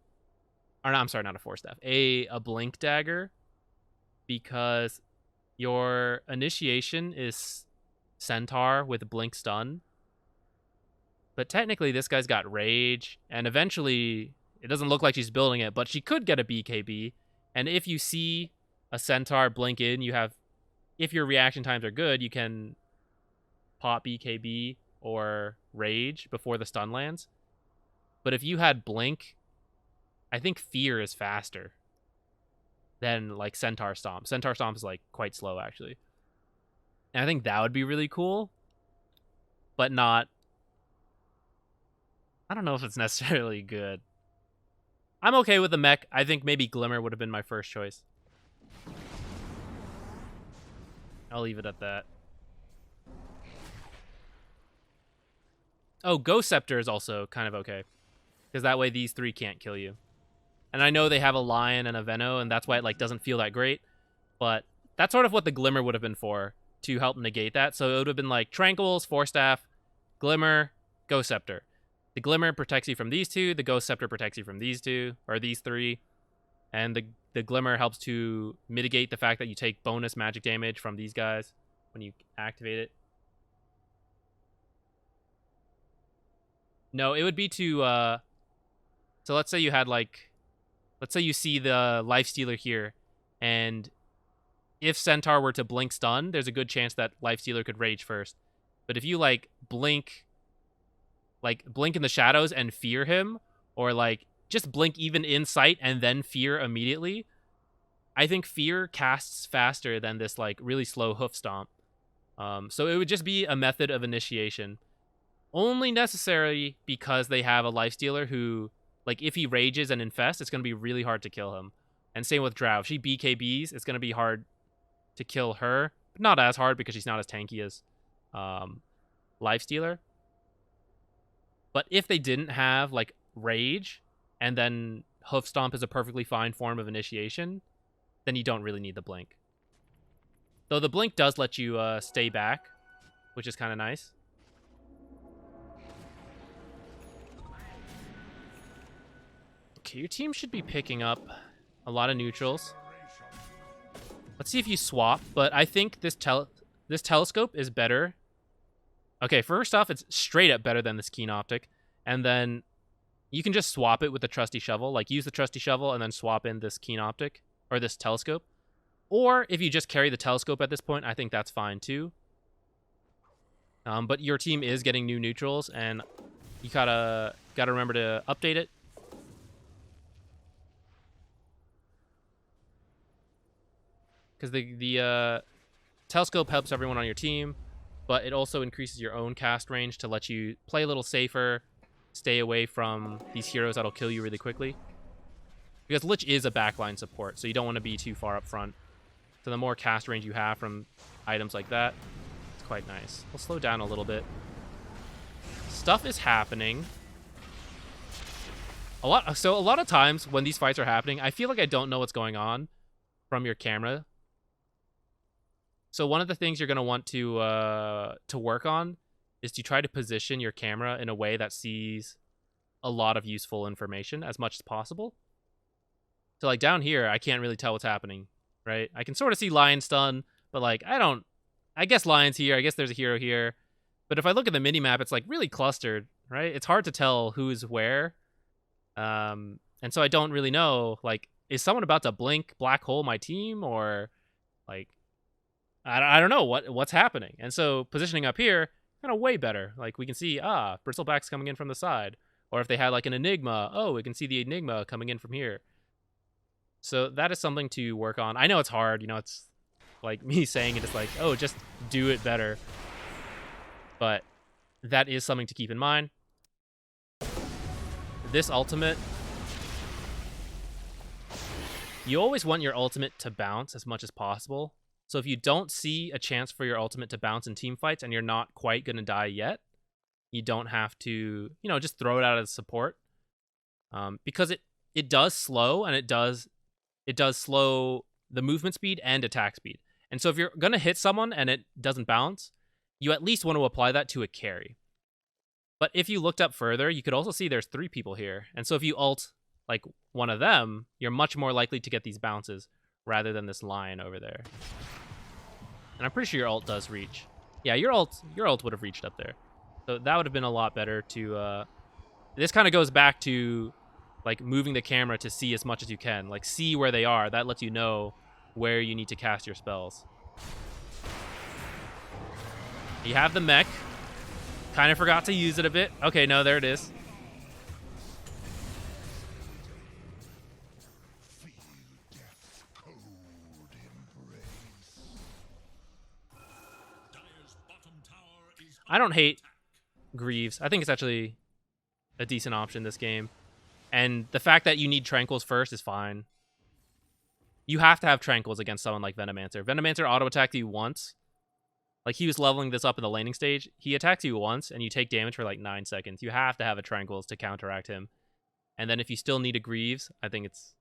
Speaker 1: Or no, I'm sorry, not a Force Staff. A Blink Dagger. Because your initiation is Centaur with Blink Stun. But technically, this guy's got Rage. And eventually, it doesn't look like she's building it, but she could get a BKB. And if you see a Centaur blink in, you have... If your reaction times are good, you can pop BKB or Rage before the stun lands. But if you had Blink, I think Fear is faster than, like, Centaur Stomp. Centaur Stomp is, like, quite slow, actually. And I think that would be really cool. But not... I don't know if it's necessarily good. I'm okay with the mech. I think maybe Glimmer would have been my first choice. I'll leave it at that. Oh, Ghost Scepter is also kind of okay. Because that way these three can't kill you. And I know they have a Lion and a Veno, and that's why it, like, doesn't feel that great. But that's sort of what the Glimmer would have been for, to help negate that. So it would have been like Tranquils, Force Staff, Glimmer, Ghost Scepter. The Glimmer protects you from these two. The Ghost Scepter protects you from these two, or these three. And the Glimmer helps to mitigate the fact that you take bonus magic damage from these guys when you activate it. No, it would be to... So let's say you had, like... Let's say you see the Lifestealer here, and if Centaur were to blink stun, there's a good chance that Lifestealer could rage first. But if you, like, blink in the shadows and fear him, or, like, just blink even in sight and then fear immediately, I think fear casts faster than this, like, really slow hoof stomp. So it would just be a method of initiation. Only necessary because they have a Lifestealer who, like, if he rages and infests, it's going to be really hard to kill him. And same with Drow. If she BKBs, it's going to be hard to kill her. But not as hard because she's not as tanky as Lifestealer. But if they didn't have, like, Rage, and then Hoof Stomp is a perfectly fine form of initiation, then you don't really need the blink. Though the blink does let you stay back, which is kind of nice. Okay, your team should be picking up a lot of neutrals. Let's see if you swap, but I think this telescope is better. Okay, first off, it's straight up better than this keen optic. And then you can just swap it with the trusty shovel. Like, use the trusty shovel and then swap in this keen optic, or this telescope. Or if you just carry the telescope at this point, I think that's fine too. But your team is getting new neutrals, and you gotta remember to update it. Because the telescope helps everyone on your team, but it also increases your own cast range to let you play a little safer, stay away from these heroes that'll kill you really quickly. Because Lich is a backline support, so you don't want to be too far up front. So the more cast range you have from items like that, it's quite nice. We'll slow down a little bit. Stuff is happening. A lot of times when these fights are happening, I feel like I don't know what's going on from your camera. So one of the things you're going to want to work on is to try to position your camera in a way that sees a lot of useful information as much as possible. So like down here, I can't really tell what's happening, right? I can sort of see Lion stun, but like I guess Lion's here, I guess there's a hero here. But if I look at the minimap, it's like really clustered, right? It's hard to tell who's where. And so I don't really know, like, is someone about to blink black hole my team, or like, I don't know what's happening. And so positioning up here, kind of way better. Like we can see, Bristleback's coming in from the side. Or if they had like an Enigma, we can see the Enigma coming in from here. So that is something to work on. I know it's hard, you know, it's like me saying it, it's like, oh, just do it better. But that is something to keep in mind. This ultimate, you always want your ultimate to bounce as much as possible. So if you don't see a chance for your ultimate to bounce in team fights and you're not quite going to die yet, you don't have to, you know, just throw it out as support. Because it does slow, and it does slow the movement speed and attack speed. And so if you're going to hit someone and it doesn't bounce, you at least want to apply that to a carry. But if you looked up further, you could also see there's 3 people here. And so if you ult like one of them, you're much more likely to get these bounces rather than this lion over there. And I'm pretty sure your ult does reach. Yeah, your ult would have reached up there. So that would have been a lot better to... This kind of goes back to like moving the camera to see as much as you can. Like see where they are. That lets you know where you need to cast your spells. You have the mech. Kind of forgot to use it a bit. Okay, no, there it is. I don't hate Greaves. I think it's actually a decent option this game. And the fact that you need Tranquils first is fine. You have to have Tranquils against someone like Venomancer. Venomancer auto-attacked you once. Like, he was leveling this up in the laning stage. He attacks you once, and you take damage for like 9 seconds. You have to have a Tranquils to counteract him. And then if you still need a Greaves, I think it's...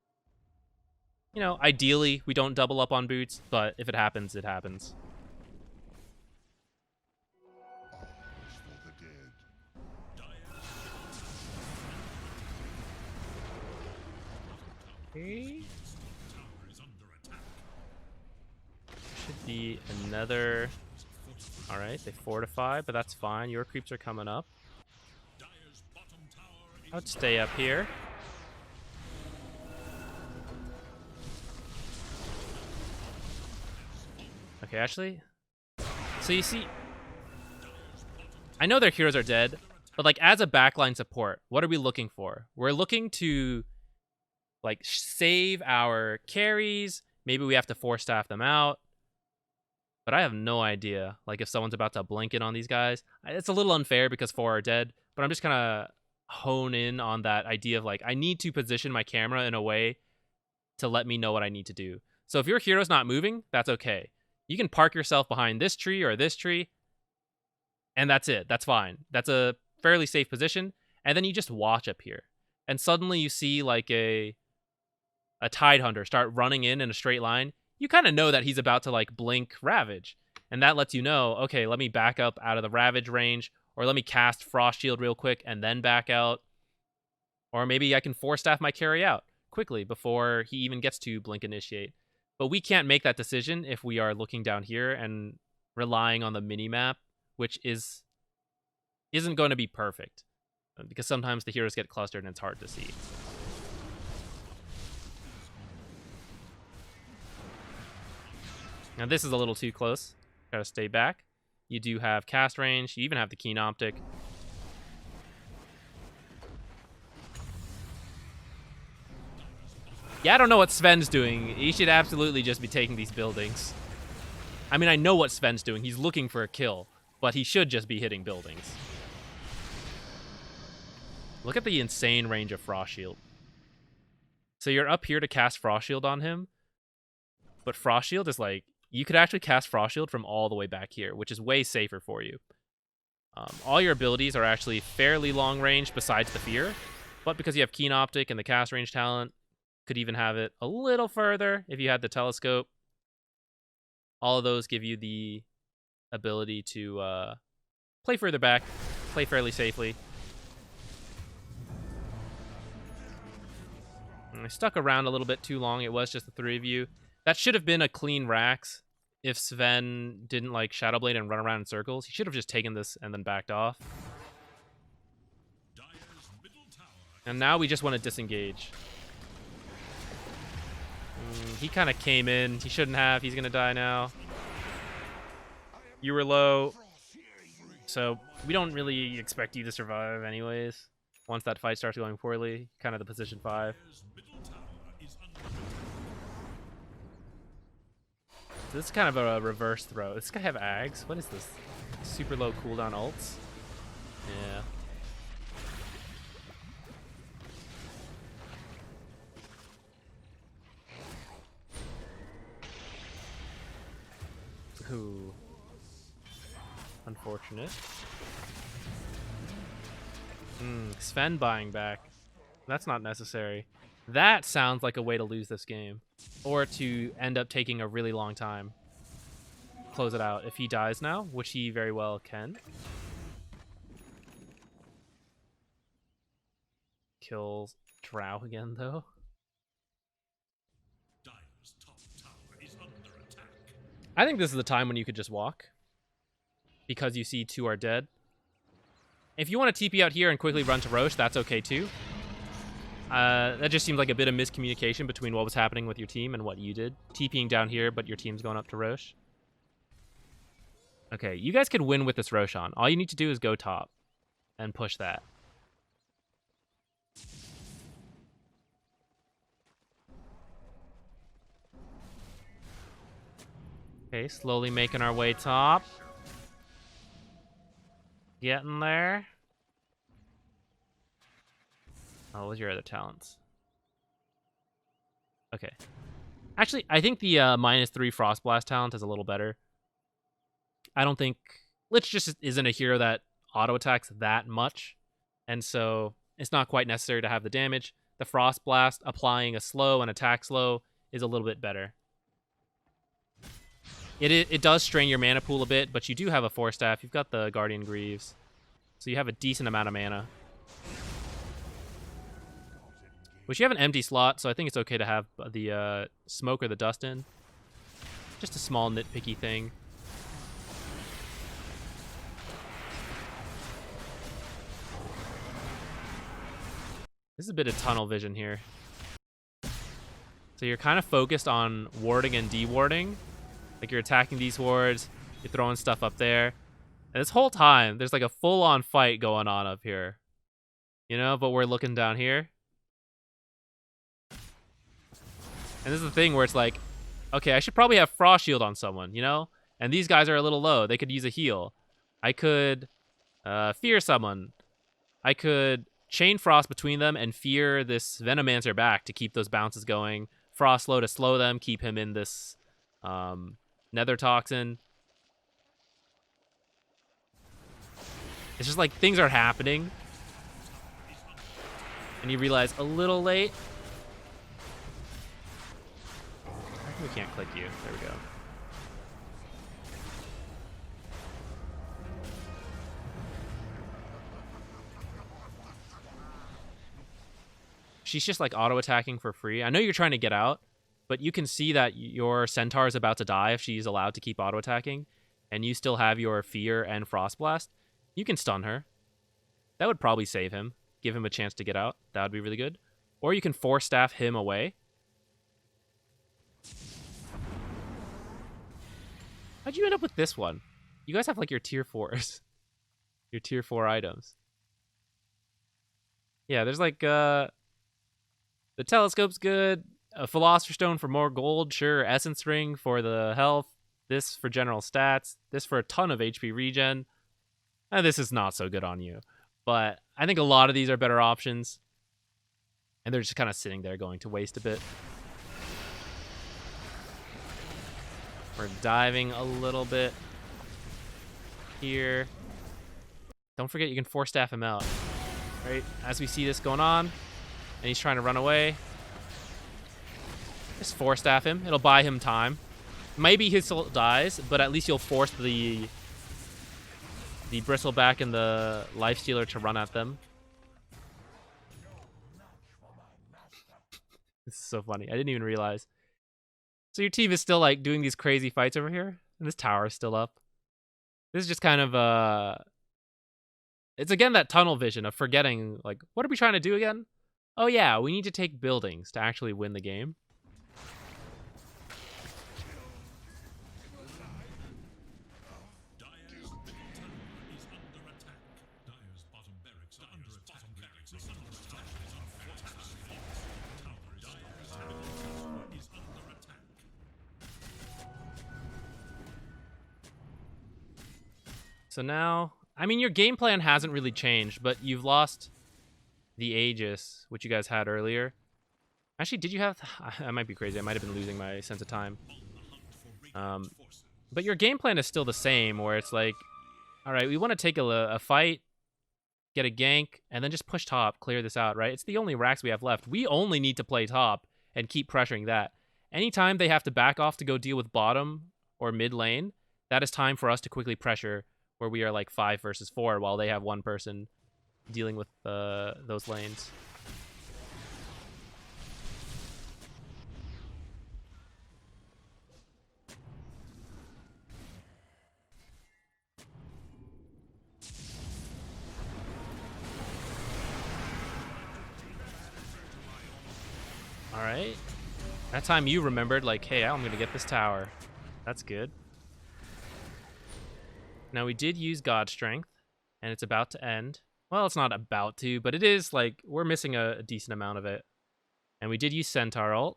Speaker 1: You know, ideally, we don't double up on boots, but if it happens, it happens. Okay. Should be another... Alright, they fortify, but that's fine. Your creeps are coming up. I would stay up here. Okay, actually... So you see... I know their heroes are dead, but like as a backline support, what are we looking for? We're looking to like save our carries. Maybe we have to 4-staff them out. But I have no idea, like, if someone's about to blink in on these guys. It's a little unfair because 4 are dead, but I'm just kind of hone in on that idea of, like, I need to position my camera in a way to let me know what I need to do. So if your hero's not moving, that's okay. You can park yourself behind this tree or this tree, and that's it. That's fine. That's a fairly safe position, and then you just watch up here. And suddenly you see, like, a a Tide Hunter start running in a straight line, you kind of know that he's about to like blink Ravage. And that lets you know, okay, let me back up out of the Ravage range, or let me cast Frost Shield real quick and then back out. Or maybe I can Force Staff my carry out quickly before he even gets to Blink Initiate. But we can't make that decision if we are looking down here and relying on the mini-map, which isn't going to be perfect. Because sometimes the heroes get clustered and it's hard to see. Now this is a little too close. Gotta stay back. You do have cast range. You even have the Keen Optic. Yeah, I don't know what Sven's doing. He should absolutely just be taking these buildings. I mean, I know what Sven's doing. He's looking for a kill, but he should just be hitting buildings. Look at the insane range of Frost Shield. So you're up here to cast Frost Shield on him, but Frost Shield is like, you could actually cast Frost Shield from all the way back here, which is way safer for you. All your abilities are actually fairly long range besides the Fear, but because you have Keen Optic and the cast range talent, could even have it a little further if you had the Telescope. All of those give you the ability to play further back, play fairly safely. And I stuck around a little bit too long. It was just the three of you. That should have been a clean Rax if Sven didn't like Shadowblade and run around in circles. He should have just taken this and then backed off. And now we just want to disengage. He kind of came in. He shouldn't have. He's going to die now. You were low. So we don't really expect you to survive anyways. Once that fight starts going poorly, kind of the position 5. So this is kind of a reverse throw. Does this guy have Ags? What is this? Super low cooldown ults? Yeah. Ooh. Unfortunate. Sven buying back. That's not necessary. That sounds like a way to lose this game. Or to end up taking a really long time. Close it out. If he dies now, which he very well can. Kills Drow again, though. I think this is the time when you could just walk. Because you see 2 are dead. If you want to TP out here and quickly run to Roche, that's okay too. That just seemed like a bit of miscommunication between what was happening with your team and what you did. TPing down here, but your team's going up to Roche. Okay, you guys could win with this Roche on. All you need to do is go top and push that. Okay, slowly making our way top. Getting there. Oh, what was your other talents? Okay. Actually, I think the -3 Frost Blast talent is a little better. I don't think... Lich just isn't a hero that auto-attacks that much. And so it's not quite necessary to have the damage. The Frost Blast, applying a slow and attack slow, is a little bit better. It does strain your mana pool a bit, but you do have a Force Staff. You've got the Guardian Greaves. So you have a decent amount of mana. Which you have an empty slot, so I think it's okay to have the Smoke or the Dust in. Just a small nitpicky thing. This is a bit of tunnel vision here. So you're kind of focused on warding and dewarding. Like you're attacking these wards, you're throwing stuff up there. And this whole time, there's like a full-on fight going on up here. You know, but we're looking down here. And this is the thing where it's like, okay, I should probably have Frost Shield on someone, you know? And these guys are a little low. They could use a heal. I could fear someone. I could Chain Frost between them and fear this Venomancer back to keep those bounces going. Frost Slow to slow them, keep him in this Nether Toxin. It's just like things are happening. And you realize a little late. We can't click you. There we go. She's just like auto-attacking for free. I know you're trying to get out, but you can see that your Centaur is about to die if she's allowed to keep auto-attacking, and you still have your Fear and Frost Blast. You can stun her. That would probably save him. Give him a chance to get out. That would be really good. Or you can Force Staff him away. How'd you end up with this one? You guys have like your tier 4s. Your tier 4 items. Yeah, there's like the telescope's good. A Philosopher's Stone for more gold, sure. Essence Ring for the health. This for general stats. This for a ton of HP regen. This is not so good on you. But I think a lot of these are better options. And they're just kind of sitting there going to waste a bit. We're diving a little bit here. Don't forget you can Force Staff him out. Right? As we see this going on, and he's trying to run away, just Force Staff him. It'll buy him time. Maybe he still dies, but at least you'll force the Bristleback and the Lifestealer to run at them. This is so funny. I didn't even realize. So your team is still like doing these crazy fights over here, and this tower is still up. This is just kind of it's again that tunnel vision of forgetting, like, what are we trying to do again? Oh yeah, we need to take buildings to actually win the game.
Speaker 2: Dire's middle tower is under attack. Dire's bottom barracks are under attack. Dire's middle tower is under attack.
Speaker 1: So now, I mean, your game plan hasn't really changed, but you've lost the Aegis, which you guys had earlier. Actually, did you have... I might be crazy. I might have been losing my sense of time. But your game plan is still the same, where it's like, all right, we want to take a fight, get a gank, and then just push top, clear this out, right? It's the only racks we have left. We only need to play top and keep pressuring that. Anytime they have to back off to go deal with bottom or mid lane, that is time for us to quickly pressure, where we are like 5 versus 4 while they have one person dealing with those lanes. All right. That time you remembered, like, hey, I'm going to get this tower. That's good. Now, we did use God Strength, and it's about to end. Well, it's not about to, but it is, like, we're missing a decent amount of it. And we did use Centaur ult.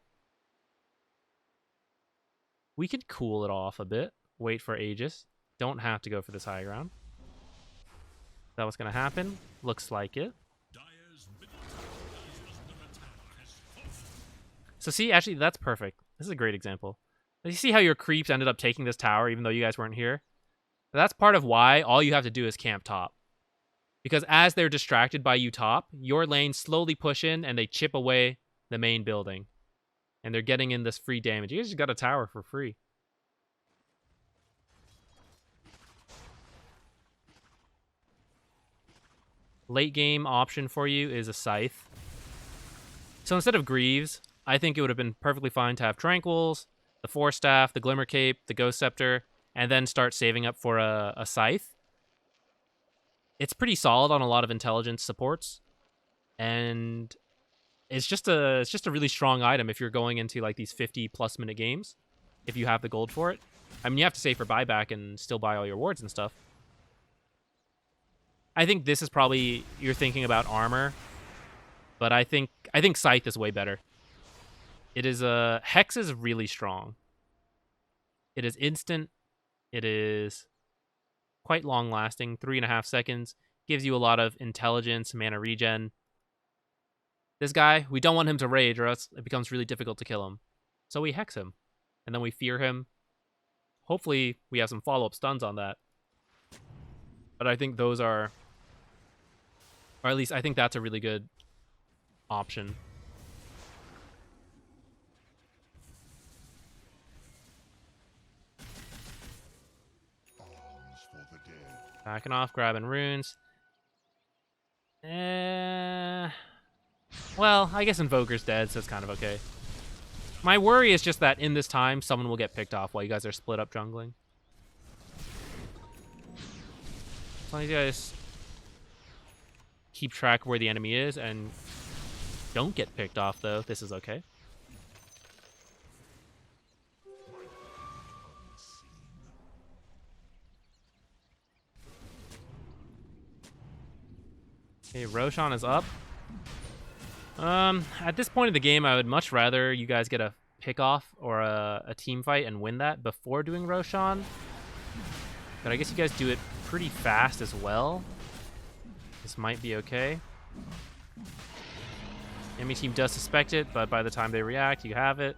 Speaker 1: We could cool it off a bit. Wait for Aegis. Don't have to go for this high ground. Is that what's going to happen? Looks like it.
Speaker 2: Dire's middle tower is under attack.
Speaker 1: So see, actually, that's perfect. This is a great example. You see how your creeps ended up taking this tower even though you guys weren't here? That's part of why all you have to do is camp top. Because as they're distracted by you top, your lanes slowly push in and they chip away the main building. And they're getting in this free damage. You guys just got a tower for free. Late game option for you is a Scythe. So instead of Greaves, I think it would have been perfectly fine to have Tranquils, the Force Staff, the Glimmer Cape, the Ghost Scepter, and then start saving up for a Scythe. It's pretty solid on a lot of intelligence supports, and it's just a really strong item if you're going into like these 50+ minute games, if you have the gold for it. I mean, you have to save for buyback and still buy all your wards and stuff. I think this is probably, you're thinking about armor, but I think Scythe is way better. It is Hex is really strong. It is instant. It is quite long lasting, 3.5 seconds. Gives you a lot of intelligence, mana regen. This guy, we don't want him to rage or else it becomes really difficult to kill him. So we Hex him. And then we fear him. Hopefully we have some follow-up stuns on that. But I think those are... Or at least I think that's a really good option. Backing off, grabbing runes. Well, I guess Invoker's dead, so it's kind of okay. My worry is just that in this time, someone will get picked off while you guys are split up jungling. As long as you guys keep track of where the enemy is and don't get picked off, though, this is okay. Okay, Roshan is up. At this point of the game, I would much rather you guys get a pick off or a team fight and win that before doing Roshan. But I guess you guys do it pretty fast as well. This might be okay. Enemy team does suspect it, but by the time they react, you have it.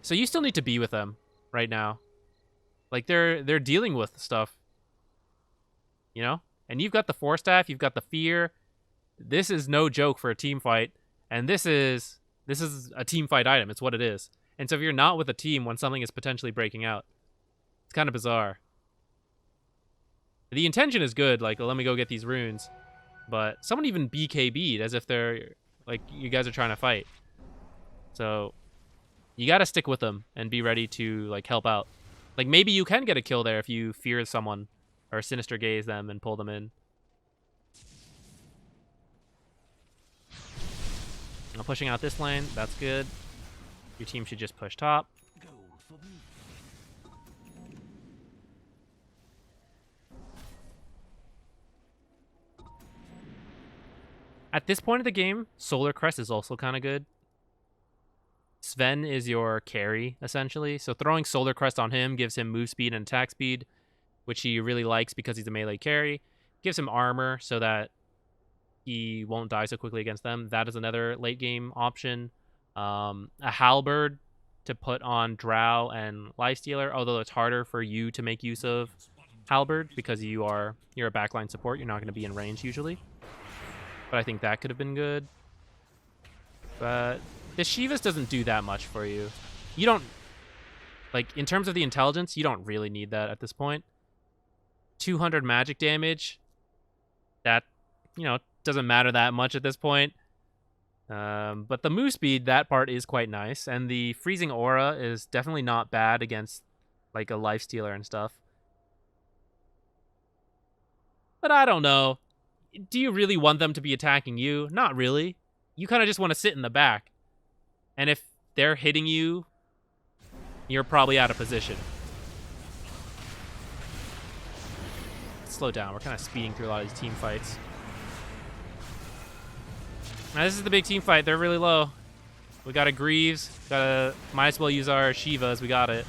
Speaker 1: So you still need to be with them right now. Like they're dealing with stuff. You know? And you've got the Force Staff, you've got the Fear. This is no joke for a team fight, and this is a team fight item. It's what it is. And so if you're not with a team when something is potentially breaking out, it's kind of bizarre. The intention is good, like, let me go get these runes, but someone even BKB'd as if they're, like, you guys are trying to fight. So you got to stick with them and be ready to, like, help out. Like, maybe you can get a kill there if you fear someone or Sinister Gaze them and pull them in. I'm pushing out this lane. That's good. Your team should just push top. At this point of the game, Solar Crest is also kind of good. Sven is your carry, essentially. So throwing Solar Crest on him gives him move speed and attack speed, which he really likes because he's a melee carry. Gives him armor so that he won't die so quickly against them. That is another late game option. A halberd to put on Drow and Lifestealer, although it's harder for you to make use of halberd because you're a backline support. You're not going to be in range usually. But I think that could have been good. But the Shivas doesn't do that much for you. You don't, like, in terms of the intelligence, you don't really need that at this point. 200 magic damage, that, you know, doesn't matter that much at this point. But the move speed, that part is quite nice. And the freezing aura is definitely not bad against, like, a lifestealer and stuff. But I don't know. Do you really want them to be attacking you? Not really. You kind of just want to sit in the back. And if they're hitting you, you're probably out of position. Slow down. We're kind of speeding through a lot of these team fights. Now, this is the big team fight. They're really low. We got a Greaves. Might as well use our Shivas. We got it.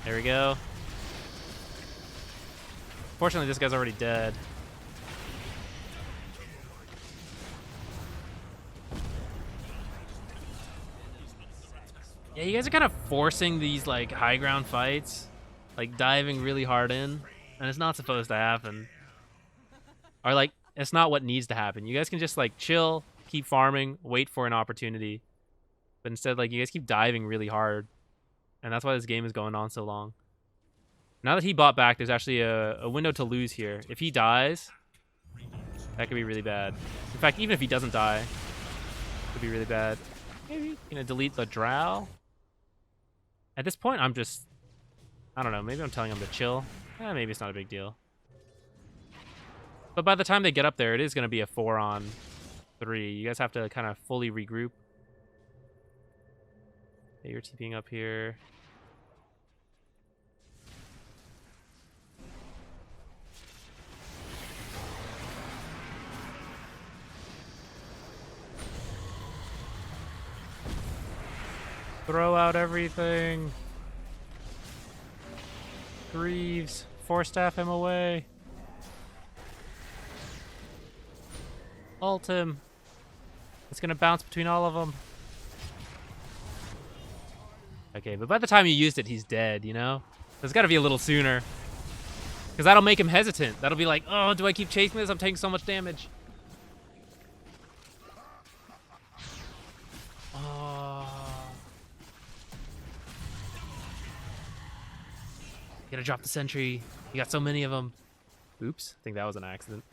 Speaker 1: There we go. Fortunately, this guy's already dead. Yeah, you guys are kind of forcing these, like, high ground fights. Like, diving really hard in. And it's not supposed to happen. Or, like, it's not what needs to happen. You guys can just, like, chill, keep farming, wait for an opportunity. But instead, like, you guys keep diving really hard. And that's why this game is going on so long. Now that he bought back, there's actually a window to lose here. If he dies, that could be really bad. In fact, even if he doesn't die, it could be really bad. Maybe gonna delete the Drow. At this point, I'm just, I don't know, maybe I'm telling him to chill. Maybe it's not a big deal. But by the time they get up there, it is going to be a 4-on-3. You guys have to kind of fully regroup. Okay, you're TPing up here. Throw out everything. Greaves, Force Staff him away. Ult him. It's gonna bounce between all of them. Okay, but by the time you used it, he's dead, you know? There's gotta be a little sooner. Because that'll make him hesitant. That'll be like, oh, do I keep chasing this? I'm taking so much damage. gotta drop the sentry. You got so many of them. Oops, I think that was an accident.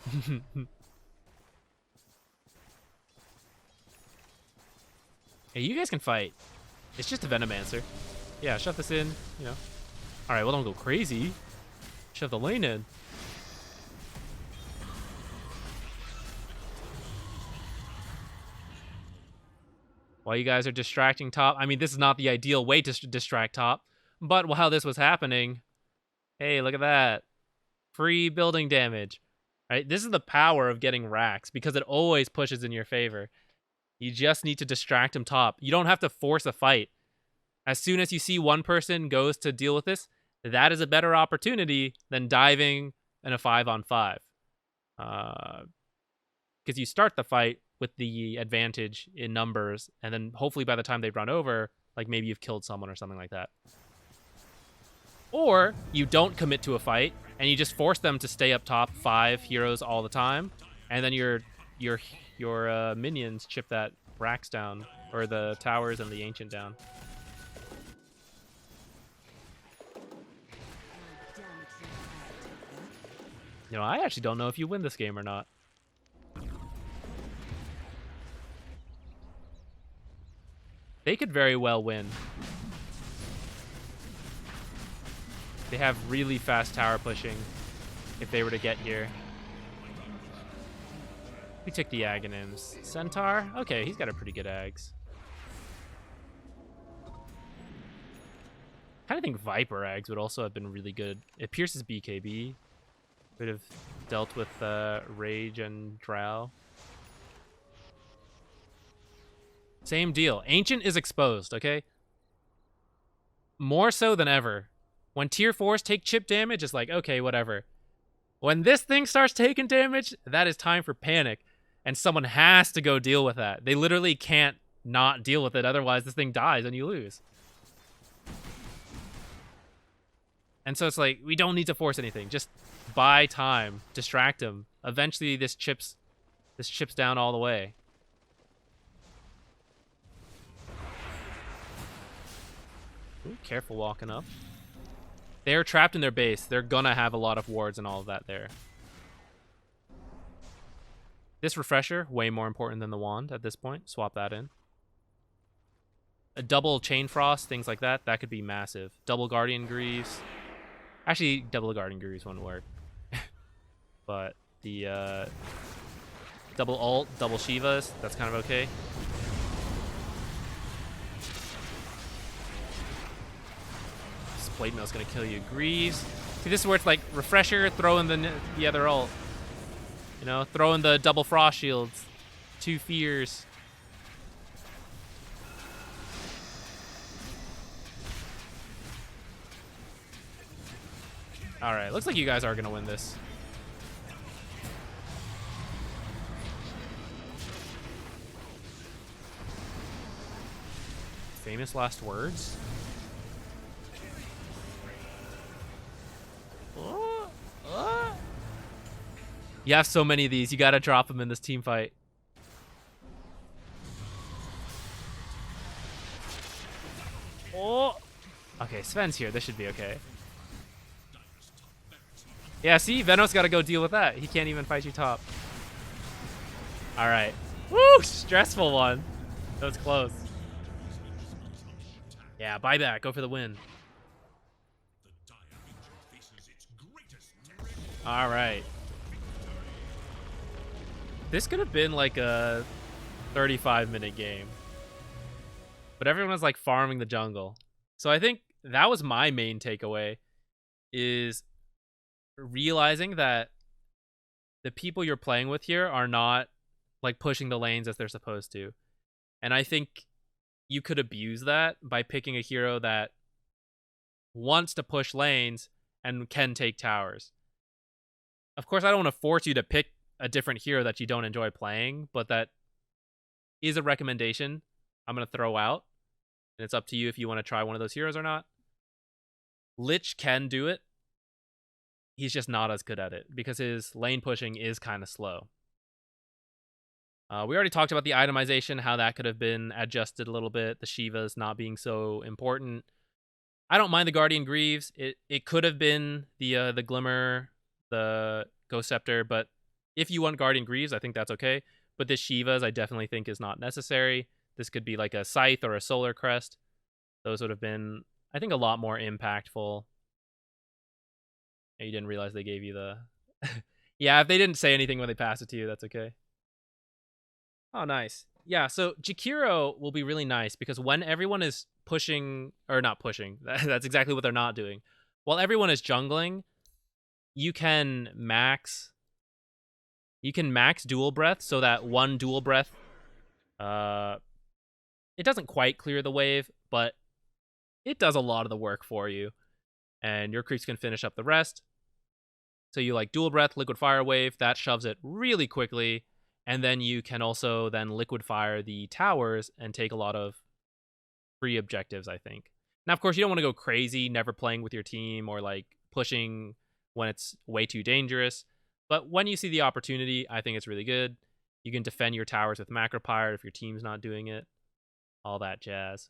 Speaker 1: Hey, you guys can fight. It's just a Venomancer. Yeah, shove this in, you know. All right, well, don't go crazy. Shove the lane in. While you guys are distracting top, I mean, this is not the ideal way to distract top, but while this was happening, hey, look at that. Free building damage, right? This is the power of getting racks because it always pushes in your favor. You just need to distract him top. You don't have to force a fight. As soon as you see one person goes to deal with this, that is a better opportunity than diving in a 5-on-5. Because you start the fight with the advantage in numbers, and then hopefully by the time they've run over, like maybe you've killed someone or something like that. Or you don't commit to a fight, and you just force them to stay up top 5 heroes all the time, and then your minions chip that racks down, or the towers and the ancient down. You know, I actually don't know if you win this game or not. They could very well win. They have really fast tower pushing if they were to get here. We took the Aghanims. Centaur? Okay, he's got a pretty good Ags. I kind of think Viper Ags would also have been really good. It pierces BKB. Would have dealt with Rage and Drow. Same deal. Ancient is exposed, okay? More so than ever. When tier 4s take chip damage, it's like, okay, whatever. When this thing starts taking damage, that is time for panic. And someone has to go deal with that. They literally can't not deal with it, otherwise this thing dies and you lose. And so it's like, we don't need to force anything. Just buy time. Distract him. Eventually this chips down all the way. Ooh, careful walking up. They're trapped in their base. They're gonna have a lot of wards and all of that there. This refresher, way more important than the wand at this point. Swap that in. A double chain frost, things like that. That could be massive. Double guardian greaves. Actually, double guardian greaves wouldn't work. But the double ult, double Shivas, that's kind of okay. Plate Mail's gonna kill you. Greaves. See, this is where it's like refresher, throw in the other ult. You know, throw in the double frost shields. 2 fears. Alright, looks like you guys are gonna win this. Famous last words? You have so many of these. You gotta drop them in this team fight. Oh. Okay, Sven's here. This should be okay. Yeah, see? Venom's gotta go deal with that. He can't even fight you top. Alright. Woo! Stressful one. That was close. Yeah, buyback. Go for the win. Alright. This could have been like a 35-minute game. But everyone was like farming the jungle. So I think that was my main takeaway, is realizing that the people you're playing with here are not like pushing the lanes as they're supposed to. And I think you could abuse that by picking a hero that wants to push lanes and can take towers. Of course, I don't want to force you to pick a different hero that you don't enjoy playing, but that is a recommendation I'm going to throw out. And it's up to you if you want to try one of those heroes or not. Lich can do it. He's just not as good at it because his lane pushing is kind of slow. We already talked about the itemization, how that could have been adjusted a little bit. The Shivas not being so important. I don't mind the Guardian Greaves. It could have been the Glimmer, the Ghost Scepter, but if you want Guardian Greaves, I think that's okay. But this Shiva's I definitely think is not necessary. This could be like a Scythe or a Solar Crest. Those would have been, I think, a lot more impactful. You didn't realize they gave you the... Yeah, if they didn't say anything when they passed it to you, that's okay. Oh, nice. Yeah, so Jakiro will be really nice because when everyone is pushing, or not pushing, that's exactly what they're not doing. While everyone is jungling, you can max dual breath so that one dual breath, it doesn't quite clear the wave, but it does a lot of the work for you. And your creeps can finish up the rest. So you like dual breath, liquid fire wave, that shoves it really quickly. And then you can also then liquid fire the towers and take a lot of free objectives, I think. Now, of course, you don't want to go crazy, never playing with your team or like pushing when it's way too dangerous. But when you see the opportunity, I think it's really good. You can defend your towers with Macropyre if your team's not doing it. All that jazz.